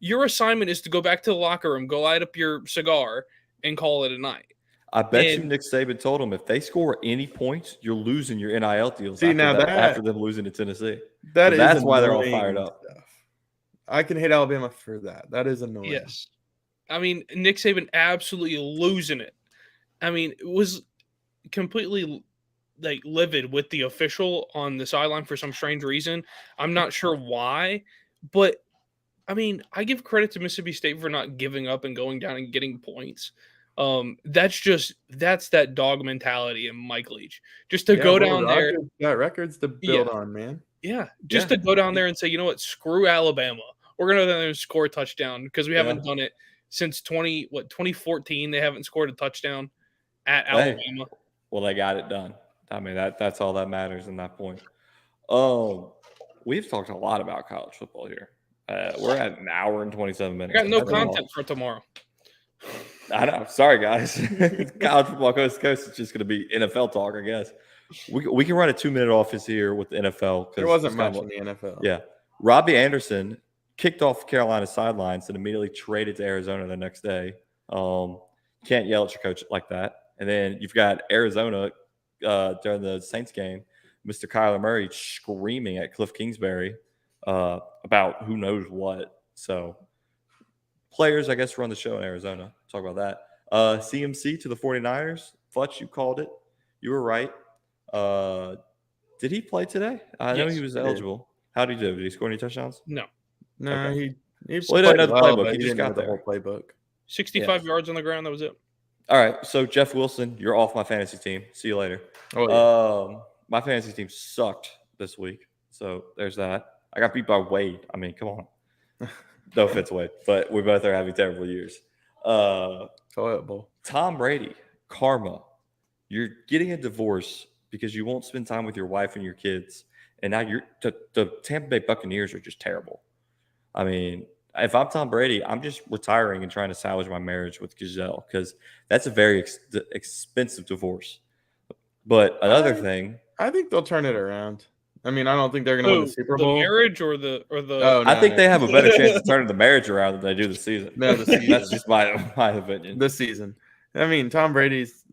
your assignment is to go back to the locker room, go light up your cigar, and call it a night. I bet you And Nick Saban told him if they score any points, you're losing your NIL deals See, now after them losing to Tennessee. that So is that's why they're all annoying fired up. stuff. I can hate Alabama for that. That is annoying. yes, I mean Nick Saban absolutely losing it. I mean, it was completely like livid with the official on the sideline for some strange reason. I'm not sure why, but I mean, I give credit to Mississippi State for not giving up and going down and getting points. That's that dog mentality in Mike Leach. Just to Yeah, go Will down there, Rogers got records to build on, man. just to go down there and say, you know what, screw Alabama. We're gonna go down there and score a touchdown because we haven't done it since 2014. They haven't scored a touchdown at Alabama. Well, they got it done. I mean, that's all that matters in that point. We've talked a lot about college football here. We're at an hour and 27 minutes. I got no content for tomorrow. I know. Sorry, guys. College football coast to coast is just going to be NFL talk, I guess. We can run a 2-minute office here with the NFL. There wasn't much in the NFL. Yeah. Robbie Anderson kicked off Carolina's sidelines and immediately traded to Arizona the next day. Can't yell at your coach like that. And then you've got Arizona during the Saints game, Mr. Kyler Murray screaming at Cliff Kingsbury about who knows what. So players, I guess, run the show in Arizona. Talk about that. CMC to the 49ers. Fletch, you called it. You were right. Did he play today? I know he was eligible. How did he do? Did he score any touchdowns? No. Okay. He Well, he didn't know the playbook. He just got the there. whole playbook. 65 yards on the ground. That was it. All right. So, Jeff Wilson, you're off my fantasy team. See you later. Oh, yeah. My fantasy team sucked this week. So, there's that. I got beat by Wade. I mean, come on. No offense, Wade. But we both are having terrible years. Tom Brady, karma. You're getting a divorce because you won't spend time with your wife and your kids. And now the Tampa Bay Buccaneers are just terrible. I mean, if I'm Tom Brady, I'm just retiring and trying to salvage my marriage with Giselle because that's a very expensive divorce. But another thing, I think they'll turn it around. I mean, I don't think they're going to win the Super Bowl. The marriage or the. Oh, no, I think they have a better chance of turning the marriage around than they do the season. No, the season. That's just my opinion. This season. I mean, Tom Brady's.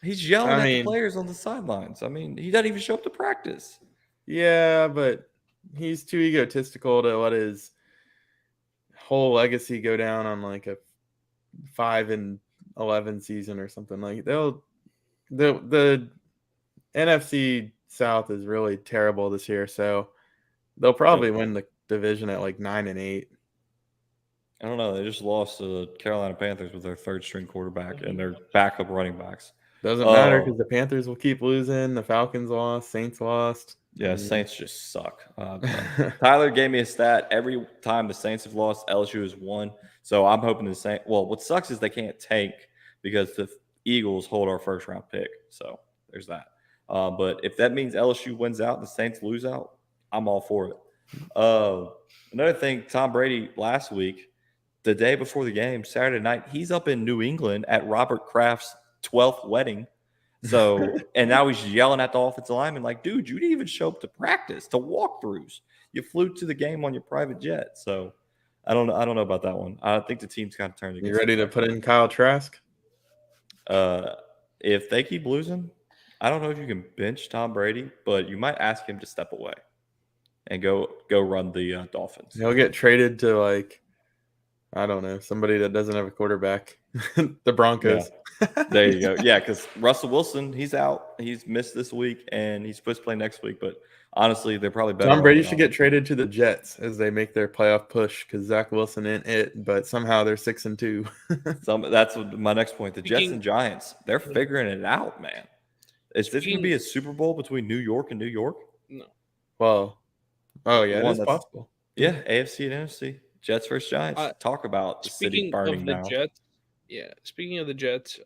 He's yelling at the players on the sidelines. I mean, he doesn't even show up to practice. Yeah, but he's too egotistical to let his whole legacy go down on like a 5-11 season or something. Like the NFC South is really terrible this year, so they'll probably win the division at like 9-8. I don't know. They just lost to the Carolina Panthers with their third string quarterback and their backup running backs. Doesn't matter because the Panthers will keep losing. The Falcons lost. Saints lost. Yeah, Saints just suck. Tyler gave me a stat. Every time the Saints have lost, LSU has won. So I'm hoping the Saints. Well, what sucks is they can't tank because the Eagles hold our first round pick. So there's that. But if that means LSU wins out and the Saints lose out, I'm all for it. Another thing, Tom Brady last week, the day before the game, Saturday night, he's up in New England at Robert Kraft's 12th wedding. So, and now he's yelling at the offensive lineman like, dude, you didn't even show up to practice, to walkthroughs. You flew to the game on your private jet. So I don't know about that one. I think the team's kind of turned against. You ready to put in Kyle Trask? If they keep losing, I don't know if you can bench Tom Brady, but you might ask him to step away and go run the Dolphins. He'll get traded to like, I don't know, somebody that doesn't have a quarterback. The Broncos. Yeah. There you go. Yeah, because Russell Wilson, he's out. He's missed this week, and he's supposed to play next week. But honestly, they're probably better. Tom Brady should get traded to the Jets as they make their playoff push because Zach Wilson ain't it, but somehow they're 6-2. That's my next point. The Jets and Giants, they're figuring it out, man. Is this going to be a Super Bowl between New York and New York? No. Well, oh, yeah, it's possible. Yeah, AFC and NFC. Jets versus Giants. Talk about the city burning down. Jets. Yeah, speaking of the Jets,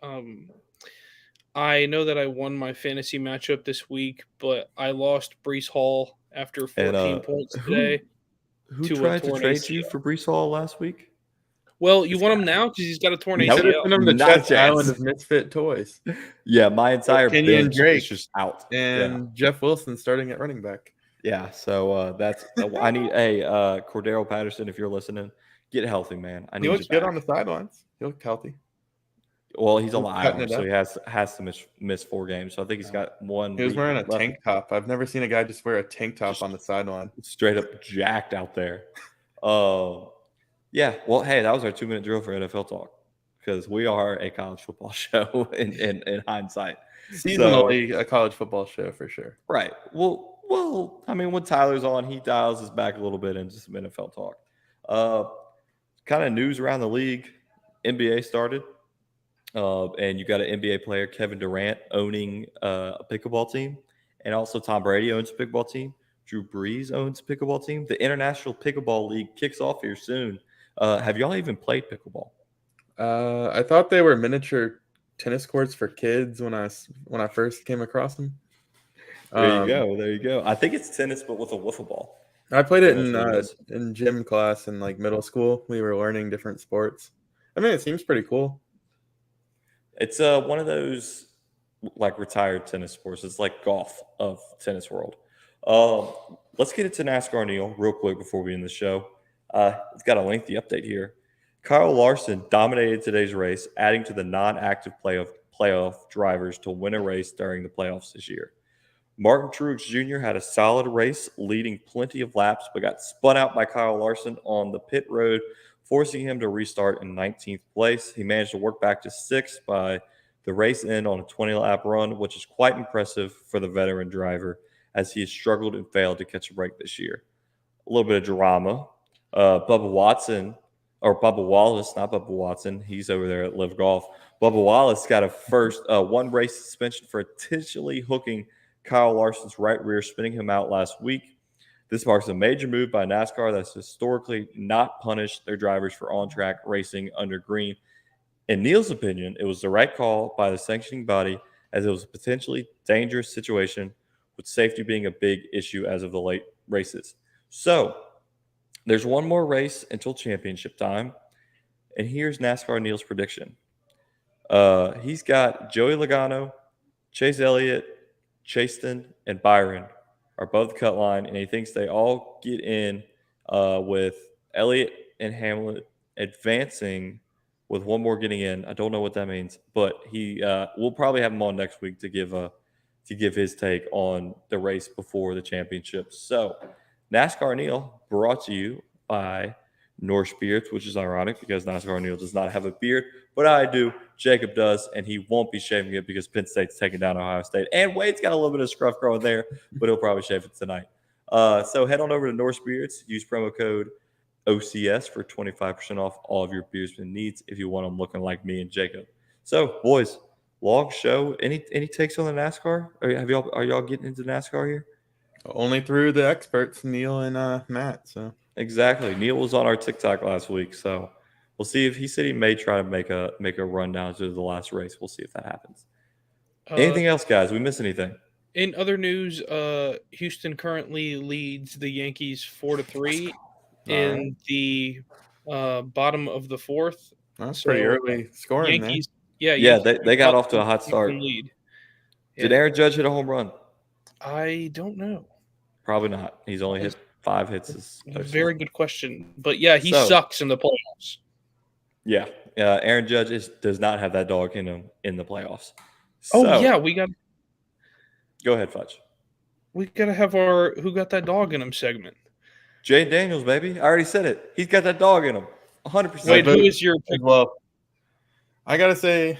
I know that I won my fantasy matchup this week, but I lost Breece Hall after 14 points today. Who tried to trade you for Breece Hall last week? Well, you want him now because he's got a torn ACL. Should have sent him the Jets Island of Misfit Toys. Yeah, my entire Kenyon Drake is just out. And Jeff Wilson starting at running back. Yeah, so that's I need Cordero Patterson, if you're listening, get healthy, man. He looks good on the sidelines. He looked healthy. Well, he's a He's cutting liar, it so up. he has to miss 4 games. So I think he's got 1 He was week wearing a left. tank top. I've never seen a guy just wear a tank top Just on the sideline. straight up jacked out there. Yeah. Well, hey, that was our 2-minute drill for NFL talk because we are a college football show in hindsight. Seasonally, a college football show for sure. Right. Well. I mean, when Tyler's on, he dials us back a little bit into some NFL talk. Kind of news around the league. NBA started, and you got an NBA player, Kevin Durant, owning a pickleball team, and also Tom Brady owns a pickleball team. Drew Brees owns a pickleball team. The International Pickleball League kicks off here soon. Have y'all even played pickleball? I thought they were miniature tennis courts for kids when I first came across them. There you go. There you go. I think it's tennis, but with a wiffle ball. I played it Pretty much what it is. in gym class in like middle school. We were learning different sports. I mean, it seems pretty cool. It's one of those like retired tennis sports. It's like golf of tennis world. Let's get into NASCAR, Neil, real quick before we end the show. We've got a lengthy update here. Kyle Larson dominated today's race, adding to the non-active playoff drivers to win a race during the playoffs this year. Martin Truex Jr. had a solid race, leading plenty of laps, but got spun out by Kyle Larson on the pit road, forcing him to restart in 19th place. He managed to work back to 6th by the race end on a 20-lap run, which is quite impressive for the veteran driver, as he has struggled and failed to catch a break this year. A little bit of drama. Bubba Wallace, not Bubba Watson. He's over there at Live Golf. Bubba Wallace got a first 1 race suspension for intentionally hooking Kyle Larson's right rear, spinning him out last week. This marks a major move by NASCAR that's historically not punished their drivers for on-track racing under green. In Neil's opinion, it was the right call by the sanctioning body, as it was a potentially dangerous situation, with safety being a big issue as of the late races. So, there's 1 more race until championship time, and here's NASCAR Neil's prediction. He's got Joey Logano, Chase Elliott, Chaston, and Byron are above the cut line, and he thinks they all get in with Elliott and Hamlet advancing with 1 more getting in. I don't know what that means, but we'll probably have him on next week to give his take on the race before the championship. So, NASCAR Neil brought to you by Norse Beards, which is ironic because NASCAR Neil does not have a beard, but I do. Jacob does, and he won't be shaving it because Penn State's taking down Ohio State. And Wade's got a little bit of scruff growing there, but he'll probably shave it tonight. So head on over to Norse Beards. Use promo code OCS for 25% off all of your beardsman needs if you want them looking like me and Jacob. So, boys, long show. Any takes on the NASCAR? Are y'all getting into NASCAR here? Only through the experts, Neil and Matt. So exactly. Neil was on our TikTok last week, so we'll see if he said he may try to make a rundown to the last race. We'll see if that happens. Anything else, guys? We miss anything? In other news, Houston currently leads the Yankees 4-3 in the bottom of the 4th. That's pretty early scoring. Yankees, they got off to a hot start. Lead. Did Aaron Judge hit a home run? I don't know. Probably not. He's only hit 5 hits. Very good question. But yeah, he sucks in the playoffs. Yeah. Aaron Judge does not have that dog in him in the playoffs. We got. Go ahead, Fudge. We got to have our Who Got That Dog in Him segment. Jay Daniels, baby. I already said it. He's got that dog in him. 100%. Wait, who is your pick? Well, I got to say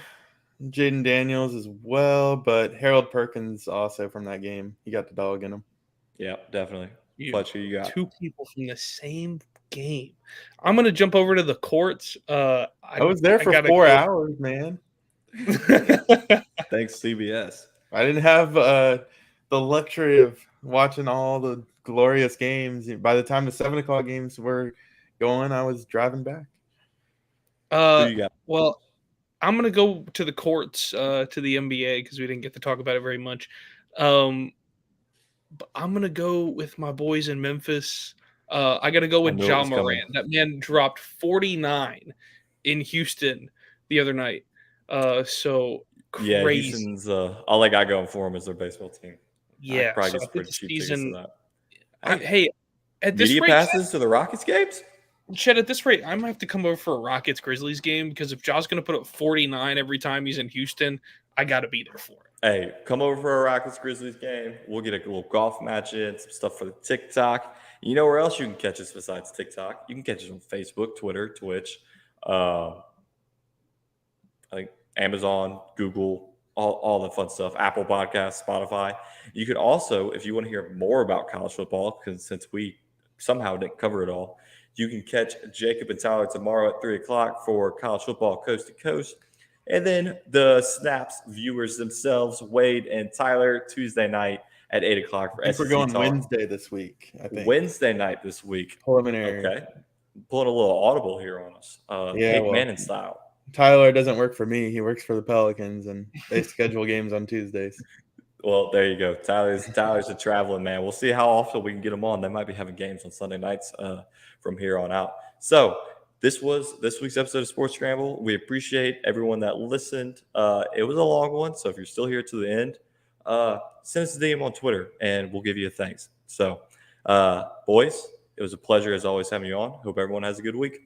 Jaden Daniels as well, but Harold Perkins also from that game. He got the dog in him. Yeah, definitely. Fudge, who you got? 2 people from the same game. I'm going to jump over to the courts. I was there for 4 hours, man. Thanks, CBS. I didn't have the luxury of watching all the glorious games. By the time the 7 o'clock games were going, I was driving back. Who you got? Well, I'm going to go to the courts, to the NBA, because we didn't get to talk about it very much. But I'm going to go with my boys in Memphis. I got to go with Ja Morant. That man dropped 49 in Houston the other night. So crazy. Yeah, Houston's all they got going for them is their baseball team. Yeah, probably just pretty cheap tickets to that. Hey, at this media rate, passes to the Rockets games? Chet, at this rate, I might have to come over for a Rockets Grizzlies game because if Ja's going to put up 49 every time he's in Houston, I got to be there for it. Hey, come over for a Rockets Grizzlies game. We'll get a little golf match in, some stuff for the TikTok. You know where else you can catch us besides TikTok? You can catch us on Facebook, Twitter, Twitch, I think Amazon, Google, all the fun stuff, Apple Podcasts, Spotify. You could also, if you want to hear more about college football, because since we somehow didn't cover it all, you can catch Jacob and Tyler tomorrow at 3 o'clock for college football coast to coast. And then the Snaps viewers themselves, Wade and Tyler, Tuesday night at 8 o'clock for I think SEC we're going Talk. Wednesday this week. I think Wednesday night this week. preliminary. Okay. Pulling a little audible here on us. Yeah, Peyton well. Manning style. Tyler doesn't work for me. He works for the Pelicans, and they schedule games on Tuesdays. Well, there you go. Tyler's a traveling man. We'll see how often we can get him on. They might be having games on Sunday nights from here on out. So this was this week's episode of Sports Scramble. We appreciate everyone that listened. It was a long one, so if you're still here to the end, send us a DM on Twitter, and we'll give you a thanks. So, boys, it was a pleasure as always having you on. Hope everyone has a good week.